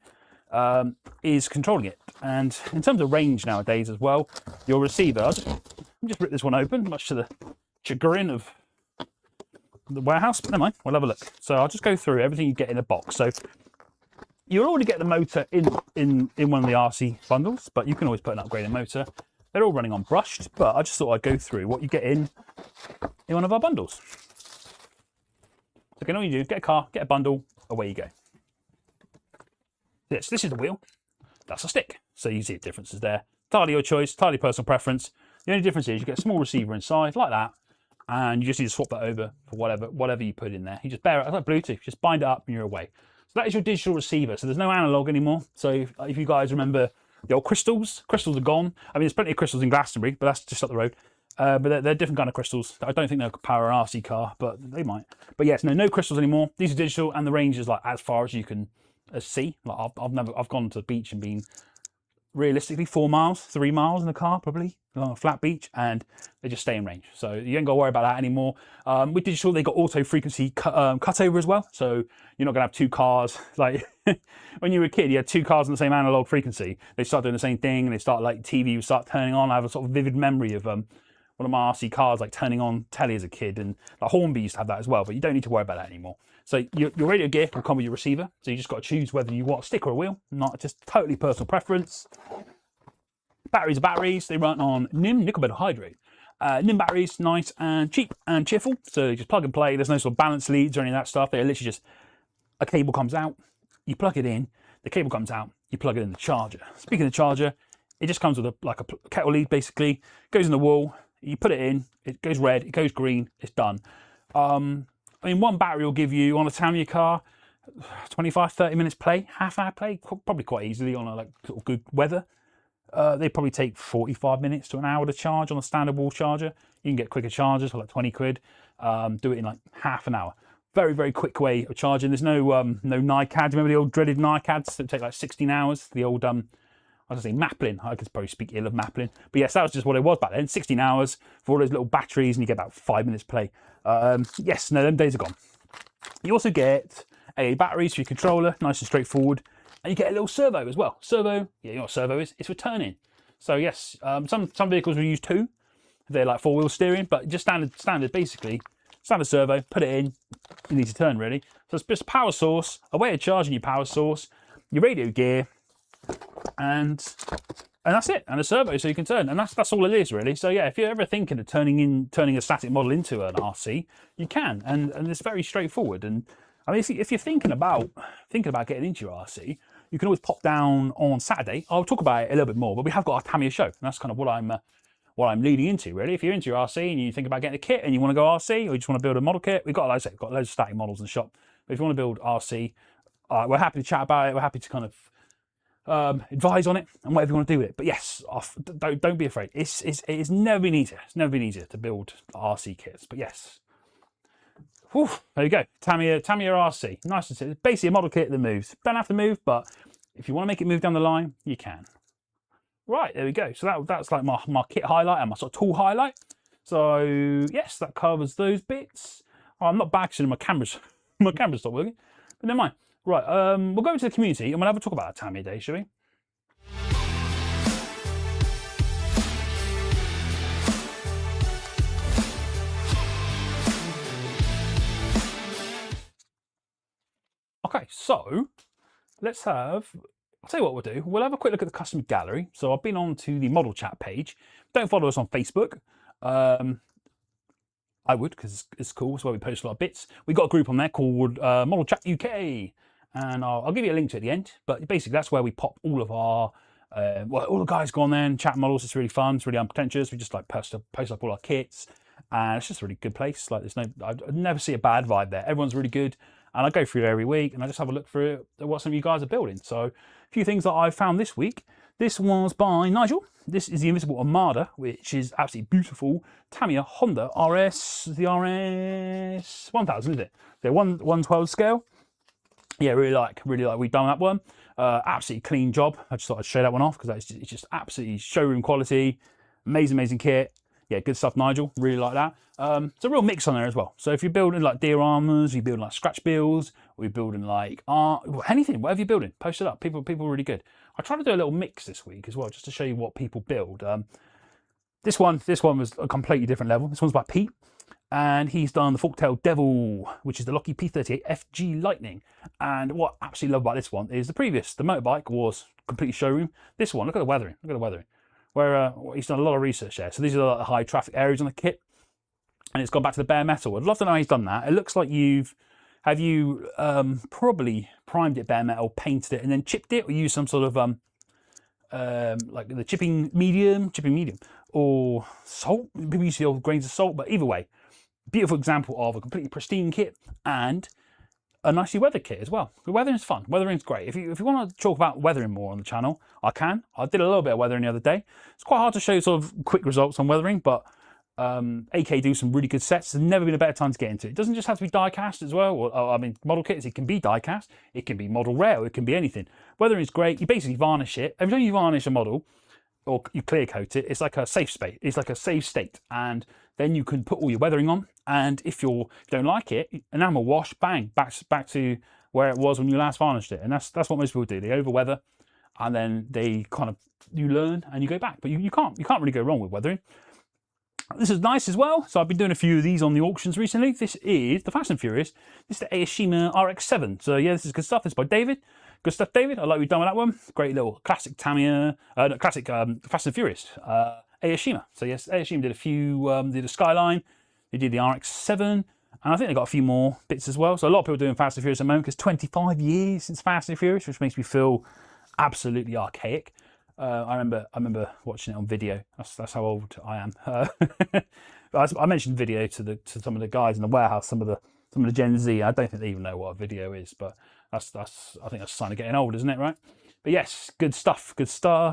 is controlling it. And in terms of range nowadays as well, your receiver, I'll just rip this one open, much to the chagrin of the warehouse, but never mind, we'll have a look. So I'll just go through everything you get in a box. So you'll already get the motor in one of the RC bundles, but you can always put an upgraded motor. They're all running on brushed, but I just thought I'd go through what you get in one of our bundles. So again, all you do, get a car, get a bundle, away you go. This is the wheel, that's a stick. So you see the differences there. Entirely your choice, entirely personal preference. The only difference is you get a small receiver inside, like that, and you just need to swap that over for whatever you put in there. You just bear it, like Bluetooth, just bind it up and you're away. So that is your digital receiver. So there's no analog anymore. So if you guys remember the old crystals are gone. I mean, there's plenty of crystals in Glastonbury, but that's just up the road. But they're different kind of crystals. I don't think they'll power an RC car, but they might. But yes, no crystals anymore. These are digital, and the range is like as far as you can see. Like I've gone to the beach and been realistically 4 miles, 3 miles in the car probably along a flat beach, and they just stay in range. So you ain't got to worry about that anymore. With digital, they got auto frequency cutover as well. So you're not gonna have 2 cars like when you were a kid. You had 2 cars on the same analog frequency. They start doing the same thing, and they start like TV would start turning on. I have a sort of vivid memory of one of my RC cars like turning on telly as a kid, and like Hornby used to have that as well. But you don't need to worry about that anymore. So your radio gear will come with your receiver. So you just got to choose whether you want a stick or a wheel. Not just totally personal preference. Batteries are batteries. They run on NIM, nickel metal hydrate. NIM batteries, nice and cheap and cheerful. So you just plug and play. There's no sort of balance leads or any of that stuff. They're literally just a cable comes out, you plug it in, the cable comes out, you plug it in the charger. Speaking of charger, It just comes with like a kettle lead, basically. Goes in the wall. You put it in. It goes red. It goes green. It's done. I mean, one battery will give you on a Tamiya car 25, 30 minutes play, half hour play, probably quite easily on a like sort of good weather. They probably take 45 minutes to an hour to charge on a standard wall charger. You can get quicker chargers for like 20 quid. Do it in like half an hour. Very, very quick way of charging. There's no NiCads. Remember the old dreaded NiCads that take like 16 hours? The old, I was going to say Maplin. I could probably speak ill of Maplin. But yes, that was just what it was back then. 16 hours for all those little batteries and you get about 5 minutes play. Yes, no, them days are gone. You also get a battery for your controller, nice and straightforward. And you get a little servo as well. Servo, yeah, you know what servo is? It's for turning. So yes, some vehicles will use 2. They're like 4-wheel steering, but just standard basically. Standard servo, put it in, you need to turn really. So it's just a power source, a way of charging your power source, your radio gear, and that's it. And a servo so you can turn. And that's all it is really. So yeah, if you're ever thinking of turning a static model into an RC, you can. And it's very straightforward. And I mean, if you're thinking about getting into your RC, you can always pop down on Saturday. I'll talk about it a little bit more, but we have got our Tamiya show, and that's kind of what I'm leading into really. If you're into your RC and you think about getting a kit and you want to go RC or you just want to build a model kit, we've got, like I said, we've got loads of static models in the shop. But if you want to build RC, we're happy to chat about it. We're happy to kind of advise on it and whatever you want to do with it. But yes, don't be afraid. It's never been easier. It's never been easier to build RC kits. But yes. Whew, there you go, Tamiya RC, nice and simple. It's basically a model kit that moves. Don't have to move, but if you want to make it move down the line, you can. Right, there we go. So that's like my kit highlight and my sort of tool highlight. So yes, that covers those bits. Oh, I'm not back soon. My camera's not working, but never mind. Right, we'll go into the community and we'll have a talk about our Tamiya day, shall we? Okay, so I'll tell you what we'll do. We'll have a quick look at the customer gallery. So I've been on to the model chat page. Don't follow us on Facebook. I would, because it's cool. It's where we post a lot of bits. We've got a group on there called Model Chat UK. And I'll give you a link to it at the end. But basically, that's where we pop all of our, all the guys go on there and chat models. It's really fun. It's really unpretentious. We just like post up all our kits. And it's just a really good place. Like I never see a bad vibe there. Everyone's really good. And I go through it every week and I just have a look through at what some of you guys are building. So a few things that I found this week. This was by Nigel. This is the Invisible Armada, which is absolutely beautiful. Tamiya Honda RS, the RS 1000, is it? The 1/12 scale. Yeah, really like we've done that one. Absolutely clean job. I just thought I'd show that one off because it's just absolutely showroom quality. Amazing kit. Yeah, good stuff, Nigel. Really like that. It's a real mix on there as well. So if you're building like dioramas, you're building like scratch builds, or you're building like art, anything, whatever you're building, post it up. People are really good. I tried to do a little mix this week as well, just to show you what people build. This one was a completely different level. This one's by Pete, and he's done the Forktail Devil, which is the Lockheed P38 FG Lightning. And what I absolutely love about this one is the motorbike was completely showroom. This one, look at the weathering. Where he's done a lot of research there. So these are the high traffic areas on the kit, and it's gone back to the bare metal. I'd love to know how he's done that. It looks like have you probably primed it bare metal, painted it, and then chipped it, or used some sort of like the chipping medium, or salt. People use the old grains of salt, but either way, beautiful example of a completely pristine kit and a nicely weathered kit as well. The weathering's fun. Weathering's great. If you want to talk about weathering more on the channel, I can. I did a little bit of weathering the other day. It's quite hard to show sort of quick results on weathering, but AK do some really good sets. There's never been a better time to get into it. It doesn't just have to be die cast as well. Or, I mean, model kits, it can be die cast. It can be model rail. It can be anything. Weathering is great. You basically varnish it. Every time you varnish a model, or you clear coat it, it's like a safe space. It's like a safe state, and then you can put all your weathering on. And if you don't like it, enamel wash, bang, back to where it was when you last varnished it. And that's what most people do. They over weather, and then they you learn and you go back. But you can't really go wrong with weathering. This is nice as well. So I've been doing a few of these on the auctions recently. This is the Fast and Furious. This is the Airshima RX-7. So yeah, this is good stuff. It's by David. Good stuff, David. I like what you've done with that one. Great little classic Tamiya, classic Fast and Furious Airshima. So yes, Airshima did a few, did a Skyline. They did the RX-7. And I think they got a few more bits as well. So a lot of people are doing Fast and Furious at the moment because 25 years since Fast and Furious, which makes me feel absolutely archaic. I remember watching it on video. That's how old I am. I mentioned video to some of the guys in the warehouse, some of the Gen Z. I don't think they even know what a video is, but I think that's a sign of getting old, isn't it? Right? But yes, good stuff,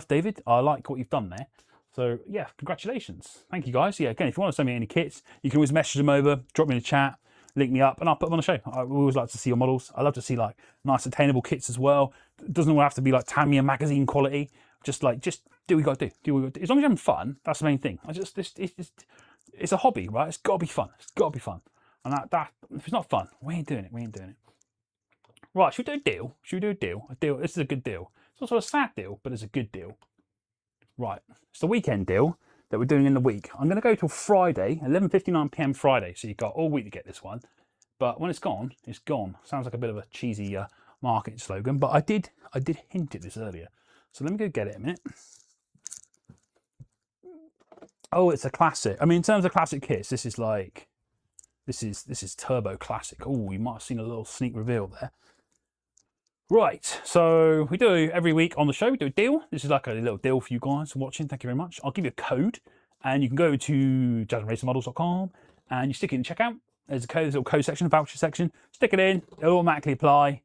David. I like what you've done there. So yeah, congratulations. Thank you guys. Yeah, again, if you want to send me any kits, you can always message them over, drop me in the chat, link me up, and I'll put them on the show. I always like to see your models. I love to see like nice attainable kits as well. It doesn't all have to be like Tamiya magazine quality. Just do what you got to do. As long as you're having fun, that's the main thing. It's a hobby, right? It's got to be fun. And that if it's not fun, we ain't doing it. Right, should we do a deal? A deal. This is a good deal. It's also a sad deal, but it's a good deal. Right, it's the weekend deal that we're doing in the week. I'm going to go till Friday, 11:59 p.m. Friday, so you've got all week to get this one. But when it's gone, it's gone. Sounds like a bit of a cheesy marketing slogan, but I did hint at this earlier. So let me go get it a minute. Oh, it's a classic. I mean, in terms of classic kits, this is turbo classic. Oh, you might have seen a little sneak reveal there. Right, so we do every week on the show, we do a deal. This is like a little deal for you guys watching. Thank you very much. I'll give you a code, and you can go to jadlamracingmodels.com and you stick it in checkout. There's a code, there's a little code section, a voucher section. Stick it in, it'll automatically apply.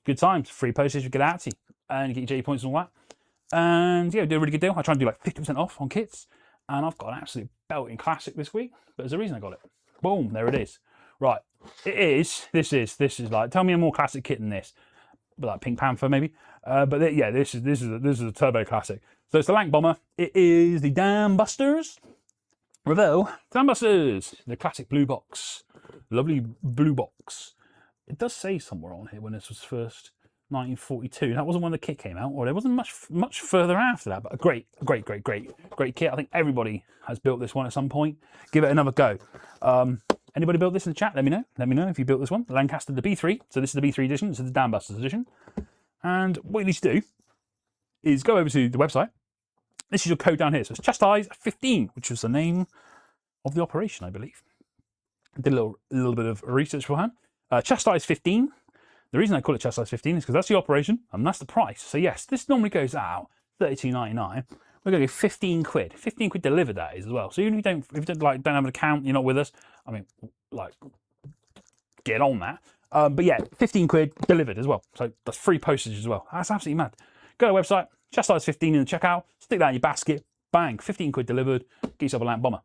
Good times, free postage, we get out to you, and you get your J points and all that. And yeah, we do a really good deal. I try and do like 50% off on kits, and I've got an absolute belting classic this week. But there's a reason I got it. Boom, there it is. Right, this is like, tell me a more classic kit than this. But like Pink Panther maybe, but yeah, this is a turbo classic. So it's the Lank Bomber. It is the Dam Busters. Reveal Dam Busters, the classic blue box, lovely blue box. It does say somewhere on here when this was first 1942. That wasn't when the kit came out, or there wasn't much further after that. But a great kit. I think everybody has built this one at some point. Give it another go. Anybody built this in the chat? Let me know. Let me know if you built this one. The Lancaster, the B3. So this is the B3 edition. This is the Dam Busters edition. And what you need to do is go over to the website. This is your code down here. So it's Chastise 15, which was the name of the operation, I believe. I did a little bit of research beforehand. Chastise 15. The reason I call it Chastise 15 is because that's the operation and that's the price. So yes, this normally goes out $32.99. We're going to go 15 quid. 15 quid delivered, that is, as well. So even if you don't have an account, you're not with us. I mean, like, get on that. But yeah, 15 quid delivered as well. So that's free postage as well. That's absolutely mad. Go to the website, Chastise 15 in the checkout, stick that in your basket, bang, 15 quid delivered, get yourself a Lank Bomber.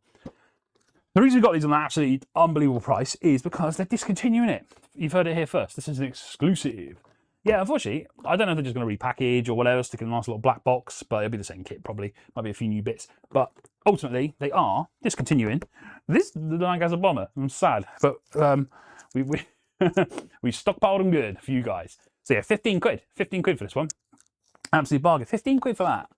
The reason we got these on an absolutely unbelievable price is because they're discontinuing it. You've heard it here first. This is an exclusive. Yeah, unfortunately, I don't know if they're just going to repackage or whatever, stick in a nice little black box, but it'll be the same kit probably. Might be a few new bits. But ultimately, they are discontinuing the Lancaster Bomber. I'm sad, but we we stockpiled them good for you guys. So yeah, 15 quid. 15 quid for this one. Absolute bargain. 15 quid for that.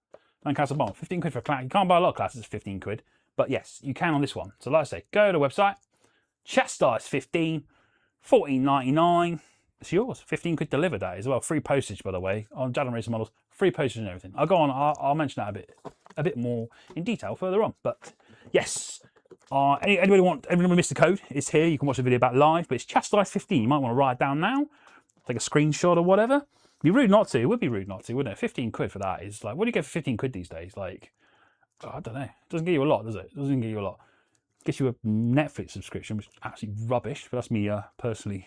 Lancaster Bomber. 15 quid for a class. You can't buy a lot of classes for 15 quid. But yes, you can on this one. So like I say, go to the website, Chastise 15, $14.99. It's yours. 15 quid delivered, that as well. Free postage, by the way, on Jadlam Racing Models. Free postage and everything. I'll go on. I'll mention that a bit more in detail further on. But yes, anybody missed the code? It's here. You can watch the video back live. But it's Chastise 15. You might want to write it down now. Take a screenshot or whatever. It'd be rude not to. It would be rude not to, wouldn't it? 15 quid for that is like, what do you get for 15 quid these days? Like, I don't know. It doesn't give you a lot, does it? It doesn't give you a lot. It gets you a Netflix subscription, which is absolutely rubbish. But that's me personally.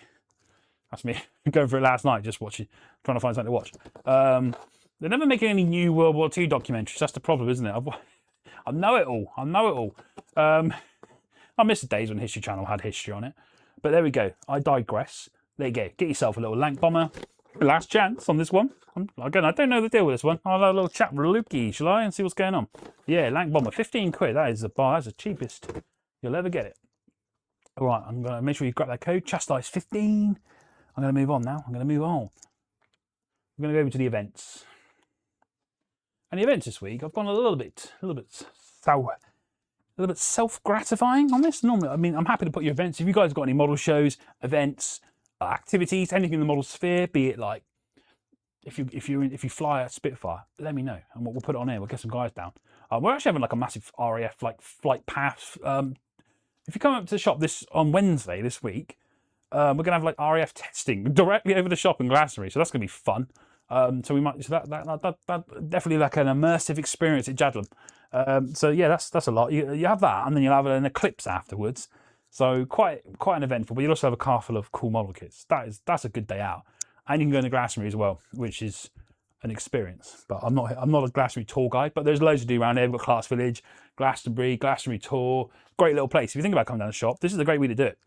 That's me going for it last night, just watching, trying to find something to watch. They're never making any new World War II documentaries. That's the problem, isn't it? I know it all. I miss the days when History Channel had history on it. But there we go. I digress. There you go. Get yourself a little Lank Bomber. Last chance on this one. Again, I don't know the deal with this one. I'll have a little chat with Lukey, shall I, and see what's going on. Yeah, Lank Bomber, 15 quid. That is the bar. That's the cheapest you'll ever get it. All right, I'm going to make sure you grab that code, Chastise 15. I'm going to move on now. I'm going to move on. I'm going to go over to the events. And the events this week, I've gone a little bit self-gratifying on this. Normally, I mean, I'm happy to put your events. If you guys have got any model shows, events, activities, anything in the model sphere, be it like if you fly a Spitfire, let me know and we'll put it on here. We'll get some guys down. We're actually having like a massive RAF like flight pass. If you come up to the shop on Wednesday this week, we're gonna have like RAF testing directly over the shop in Glastonbury, so that's gonna be fun. So we might, so that definitely like an immersive experience at Jadlam. So yeah, that's a lot. You have that, and then you'll have an eclipse afterwards. So quite an eventful. But you'll also have a car full of cool model kits. That's a good day out, and you can go in the Glastonbury as well, which is an experience. But I'm not a Glastonbury tour guide, but there's loads to do around there. We've got Class Village, Glastonbury tour. Great little place. If you think about coming down the shop, this is a great week to do it.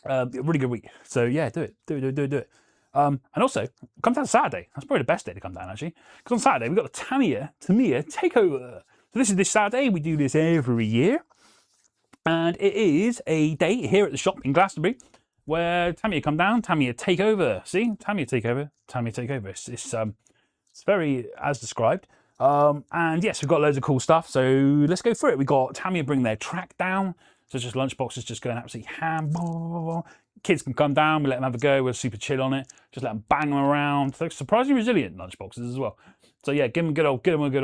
A really good week. So yeah, do it. And also, come down Saturday. That's probably the best day to come down, actually. Because on Saturday, we've got the Tamiya takeover. So this is this Saturday. We do this every year. And it is a day here at the shop in Glastonbury where Tamiya come down, Tamiya takeover. See? Tamiya takeover. It's very as described. And yes, we've got loads of cool stuff. So let's go through it. We've got Tamiya bring their track down. So it's just lunchboxes just going absolutely ham. Kids can come down, we let them have a go, we're super chill on it. Just let them bang them around. They're surprisingly resilient lunchboxes as well. So yeah, give them a good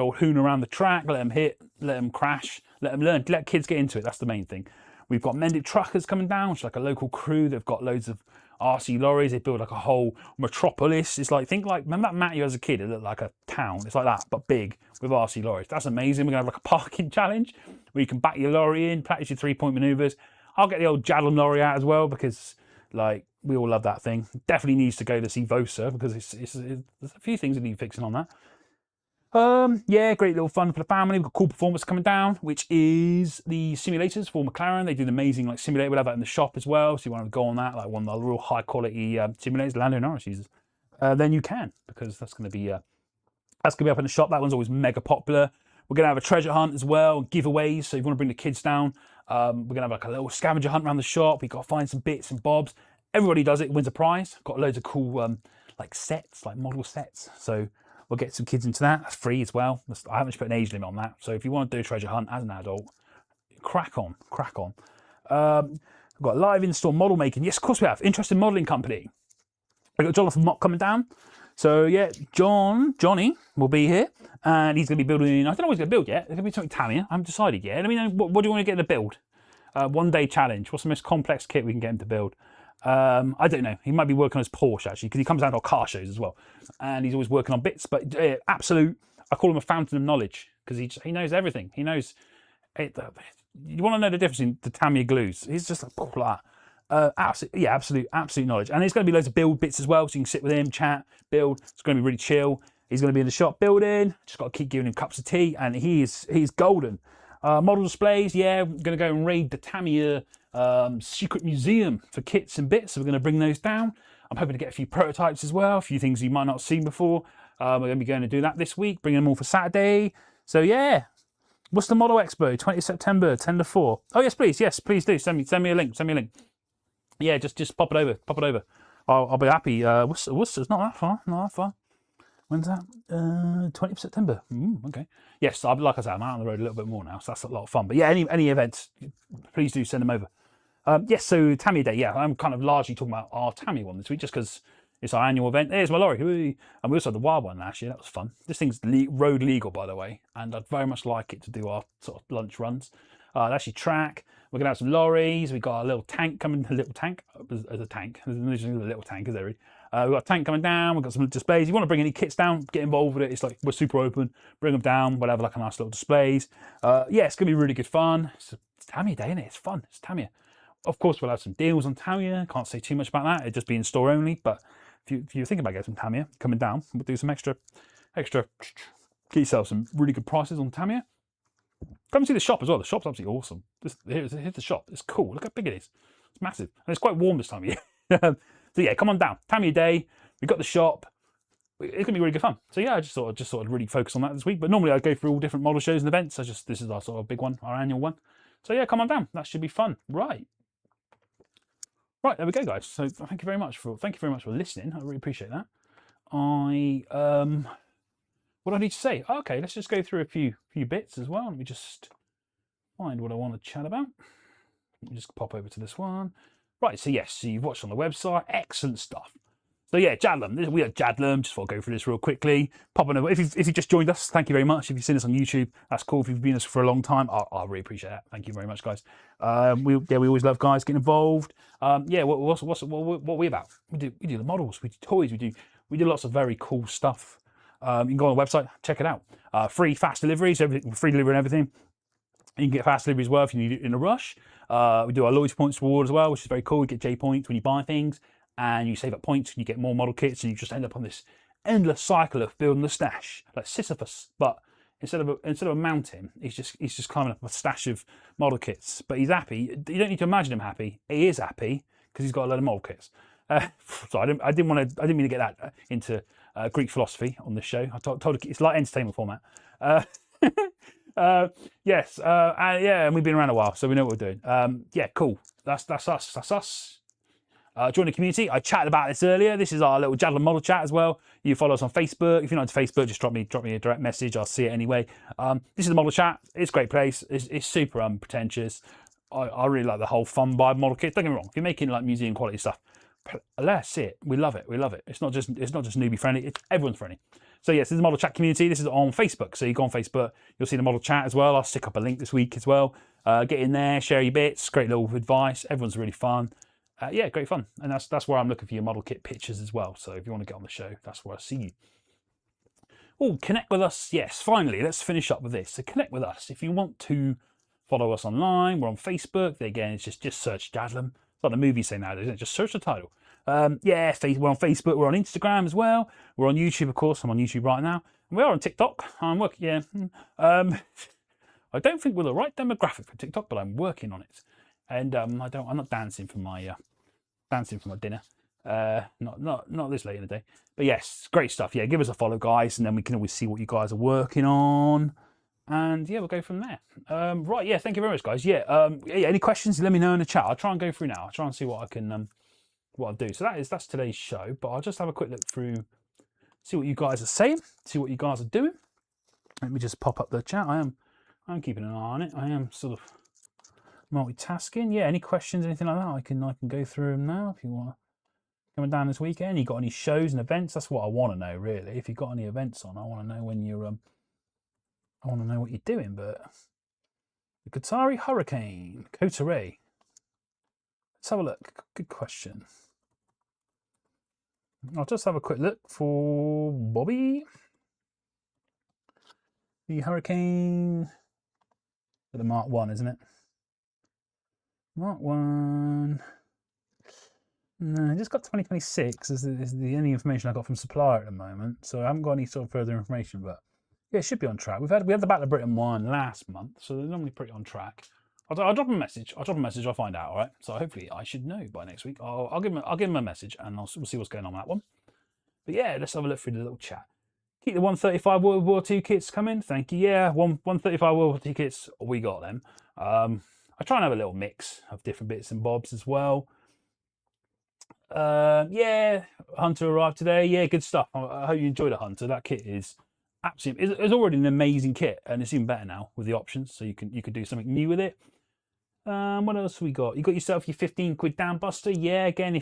old hoon around the track, let them hit, let them crash, let them learn, let kids get into it. That's the main thing. We've got Mendip Truckers coming down, which is like a local crew. They've got loads of RC lorries. They build like a whole metropolis. It's like, remember that Matt you as a kid? It looked like a town. It's like that, but big with RC lorries. That's amazing. We're gonna have like a parking challenge where you can back your lorry in, practice your 3-point maneuvers. I'll get the old Jadlam lorry out as well because like we all love that thing. Definitely needs to go to see Vosa because there's a few things that need fixing on that. Yeah, great little fun for the family. We've got Cool Performance coming down, which is the simulators for McLaren. They do the amazing like simulator. We'll have that in the shop as well. So you want to go on that, like one of the real high quality simulators Lando Norris uses. Then you can, because that's going to be up in the shop. That one's always mega popular. We're going to have a treasure hunt as well, giveaways. So if you want to bring the kids down, we're going to have like a little scavenger hunt around the shop. We've got to find some bits and bobs. Everybody does it, wins a prize. Got loads of cool like sets, like model sets. So we'll get some kids into that. That's free as well. I haven't put an age limit on that. So if you want to do a treasure hunt as an adult, crack on. We've got live in-store model making. Yes, of course we have. Interesting modelling company. We've got Jonathan Mott coming down. So yeah, Johnny will be here, and he's going to be building. I don't know what he's going to build yet. It's going to be something Tamiya. I haven't decided yet. Let me know what do you want to get in the build. 1 day challenge. What's the most complex kit we can get him to build? I don't know. He might be working on his Porsche actually, because he comes down to our car shows as well, and he's always working on bits. But absolute, I call him a fountain of knowledge because he knows everything. He knows it. You want to know the difference in the Tamiya glues? He's just like that. Absolute knowledge. And there's going to be loads of build bits as well, so you can sit with him, chat, build. It's going to be really chill. He's going to be in the shop building. Just got to keep giving him cups of tea, and he's golden. Model displays, yeah, we're going to go and raid the Tamiya secret museum for kits and bits. So we're going to bring those down. I'm hoping to get a few prototypes as well, a few things you might not have seen before. We're going to be going to do that this week, bringing them all for Saturday. So yeah, what's the Model Expo? 20th September, 10 to 4. Oh yes, please do. Send me a link. Yeah, just pop it over. I'll be happy. Worcester's not that far. When's that? 20th September. Okay. Yes, like I said, I'm out on the road a little bit more now, so that's a lot of fun. But yeah, any events, please do send them over. Yes, so Tamiya Day. Yeah, I'm kind of largely talking about our Tamiya one this week, just because it's our annual event. There's my lorry. And we also had the wild one last year. That was fun. This thing's road legal, by the way, and I'd very much like it to do our sort of lunch runs. Actually track. We're gonna have some lorries. We got a little tank coming. A little tank as a tank. There's a little tank, is there? We've got a tank coming down. We've got some displays. If you want to bring any kits down, get involved with it. It's like we're super open. Bring them down. We'll have like a nice little displays. Yeah, it's gonna be really good fun. It's Tamiya Day, isn't it? It's fun. It's Tamiya. Of course, we'll have some deals on Tamiya. Can't say too much about that. It'll just be in store only. But if you're thinking about getting some Tamiya coming down, we'll do some extra. Get yourself some really good prices on Tamiya. Come and see the shop as well. The shop's absolutely awesome. Here's the shop. It's cool. Look how big it is. It's massive. And it's quite warm this time of year. So yeah, come on down. Tamiya Day. We've got the shop. It's going to be really good fun. So yeah, I just sort of really focus on that this week. But normally I go through all different model shows and events. This is our sort of big one, our annual one. So yeah, come on down. That should be fun. Right, there we go, guys. So thank you very much for listening. I really appreciate that. What do I need to say? Okay, let's just go through a few bits as well. Let me just find what I want to chat about. Let me just pop over to this one. Right, so yes, so you've watched on the website. Excellent stuff. So yeah, Jadlam. We are Jadlam. Just want to go through this real quickly. Pop on over. If you've just joined us, thank you very much. If you've seen us on YouTube, that's cool. If you've been with us for a long time, I really appreciate that. Thank you very much, guys. We always love guys getting involved. Yeah, what are we about? We do the models. We do toys. We do We do lots of very cool stuff. You can go on the website, check it out. Free fast deliveries, free delivery and everything. You can get fast delivery as well if you need it in a rush. We do our loyalty points reward as well, which is very cool. You get J points when you buy things, and you save up points and you get more model kits, and you just end up on this endless cycle of building a stash, like Sisyphus. But instead of a mountain, he's just climbing up a stash of model kits. But he's happy. You don't need to imagine him happy. He is happy because he's got a load of model kits. So I didn't mean to get that into Greek philosophy on this show. I told it's like entertainment format. Yes, and we've been around a while, so we know what we're doing. Yeah, cool. That's us. That's us. Join the community. I chatted about this earlier. This is our little Jadlam model chat as well. You follow us on Facebook. If you're not on Facebook, just drop me a direct message. I'll see it anyway. This is the model chat. It's a great place. It's super unpretentious. I really like the whole fun vibe model kit. Don't get me wrong. If you're making like museum quality stuff, let's it. We love it. We love it. It's not just newbie friendly. It's everyone's friendly. So yes, this is the model chat community. This is on Facebook. So you go on Facebook, you'll see the model chat as well. I'll stick up a link this week as well. Get in there, share your bits. Great little advice. Everyone's really fun. Yeah, great fun. And that's where I'm looking for your model kit pictures as well. So if you want to get on the show, that's where I see you. Oh, connect with us. Yes, finally, let's finish up with this. So connect with us. If you want to follow us online, we're on Facebook. Again, it's just search Jadlam. It's like the movies say nowadays, isn't it? Just search the title. Yeah, we're on Facebook. We're on Instagram as well. We're on YouTube, of course. I'm on YouTube right now. And we are on TikTok. I'm working. Yeah. I don't think we're the right demographic for TikTok, but I'm working on it. And I'm not dancing for my dinner. Not this late in the day. But yes, great stuff. Yeah, give us a follow, guys, and then we can always see what you guys are working on. And yeah, we'll go from there. Right, yeah, thank you very much, guys. Yeah, yeah, any questions? Let me know in the chat. I'll try and go through now. I'll try and see what I can what I'll do. So that's today's show. But I'll just have a quick look through, see what you guys are saying, see what you guys are doing. Let me just pop up the chat. I'm keeping an eye on it. I am sort of multitasking. Yeah, any questions, anything like that, I can go through them now if you want. Coming down this weekend, you got any shows and events? That's what I want to know, really. If you've got any events on, I want to know when you're I want to know what you're doing. But the Qatari Hurricane, Coterie. Let's have a look. Good question. I'll just have a quick look for Bobby. The Hurricane, the Mark 1, isn't it? Mark 1. No, I just got 2026 is the only information I got from supplier at the moment. So I haven't got any sort of further information, but yeah, it should be on track. We had the Battle of Britain one last month, so they're normally pretty on track. I'll drop a message. I'll find out. All right. So hopefully I should know by next week. I'll give him a message, and we'll see what's going on with that one. But yeah, let's have a look through the little chat. Keep the 135 World War II kits coming. Thank you. Yeah, 135 World War II kits. We got them. I try and have a little mix of different bits and bobs as well. Yeah, Hunter arrived today. Yeah, good stuff. I hope you enjoyed the Hunter. That kit is absolutely. It's already an amazing kit, and it's even better now with the options. So you can do something new with it. What else we got? You got yourself your 15 quid down buster. Yeah, again,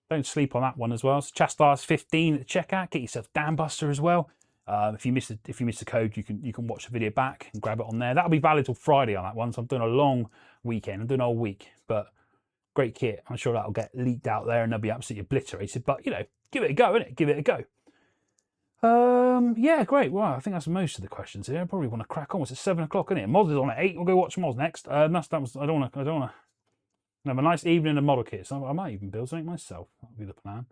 don't sleep on that one as well. So Chastise 15 at the checkout. Get yourself down buster as well. If you missed the code, you can watch the video back and grab it on there. That'll be valid till Friday on that one. So I'm doing a long weekend. I'm doing a whole week, but great kit. I'm sure that'll get leaked out there and they'll be absolutely obliterated. But you know, give it a go, innit? Give it a go. Yeah, great. Well, I think that's most of the questions here. I probably want to crack on. It's at 7 o'clock, isn't it? Moz is on at 8. We'll go watch Moz next. I don't want to have a nice evening of model kits. I might even build something myself. That'll be the plan.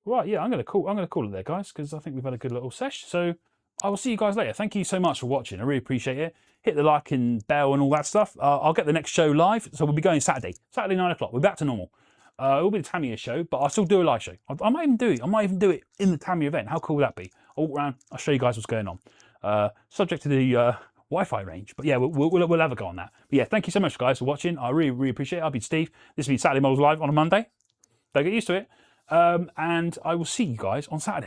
Right, yeah, I'm gonna call it there, guys, because I think we've had a good little sesh. So I will see you guys later. Thank you so much for watching. I really appreciate it. Hit the like and bell and all that stuff. I'll get the next show live, so we'll be going Saturday 9 o'clock. We're back to normal. It will be the Tamiya show, but I'll still do a live show. I might even do it in the Tamiya event. How cool would that be? I'll walk around. I'll show you guys what's going on. Subject to the Wi-Fi range, but yeah, we'll have a go on that. But yeah, thank you so much, guys, for watching. I really, really appreciate it. I've been Steve. This has been Saturday Models Live on a Monday. Don't get used to it. And I will see you guys on Saturday.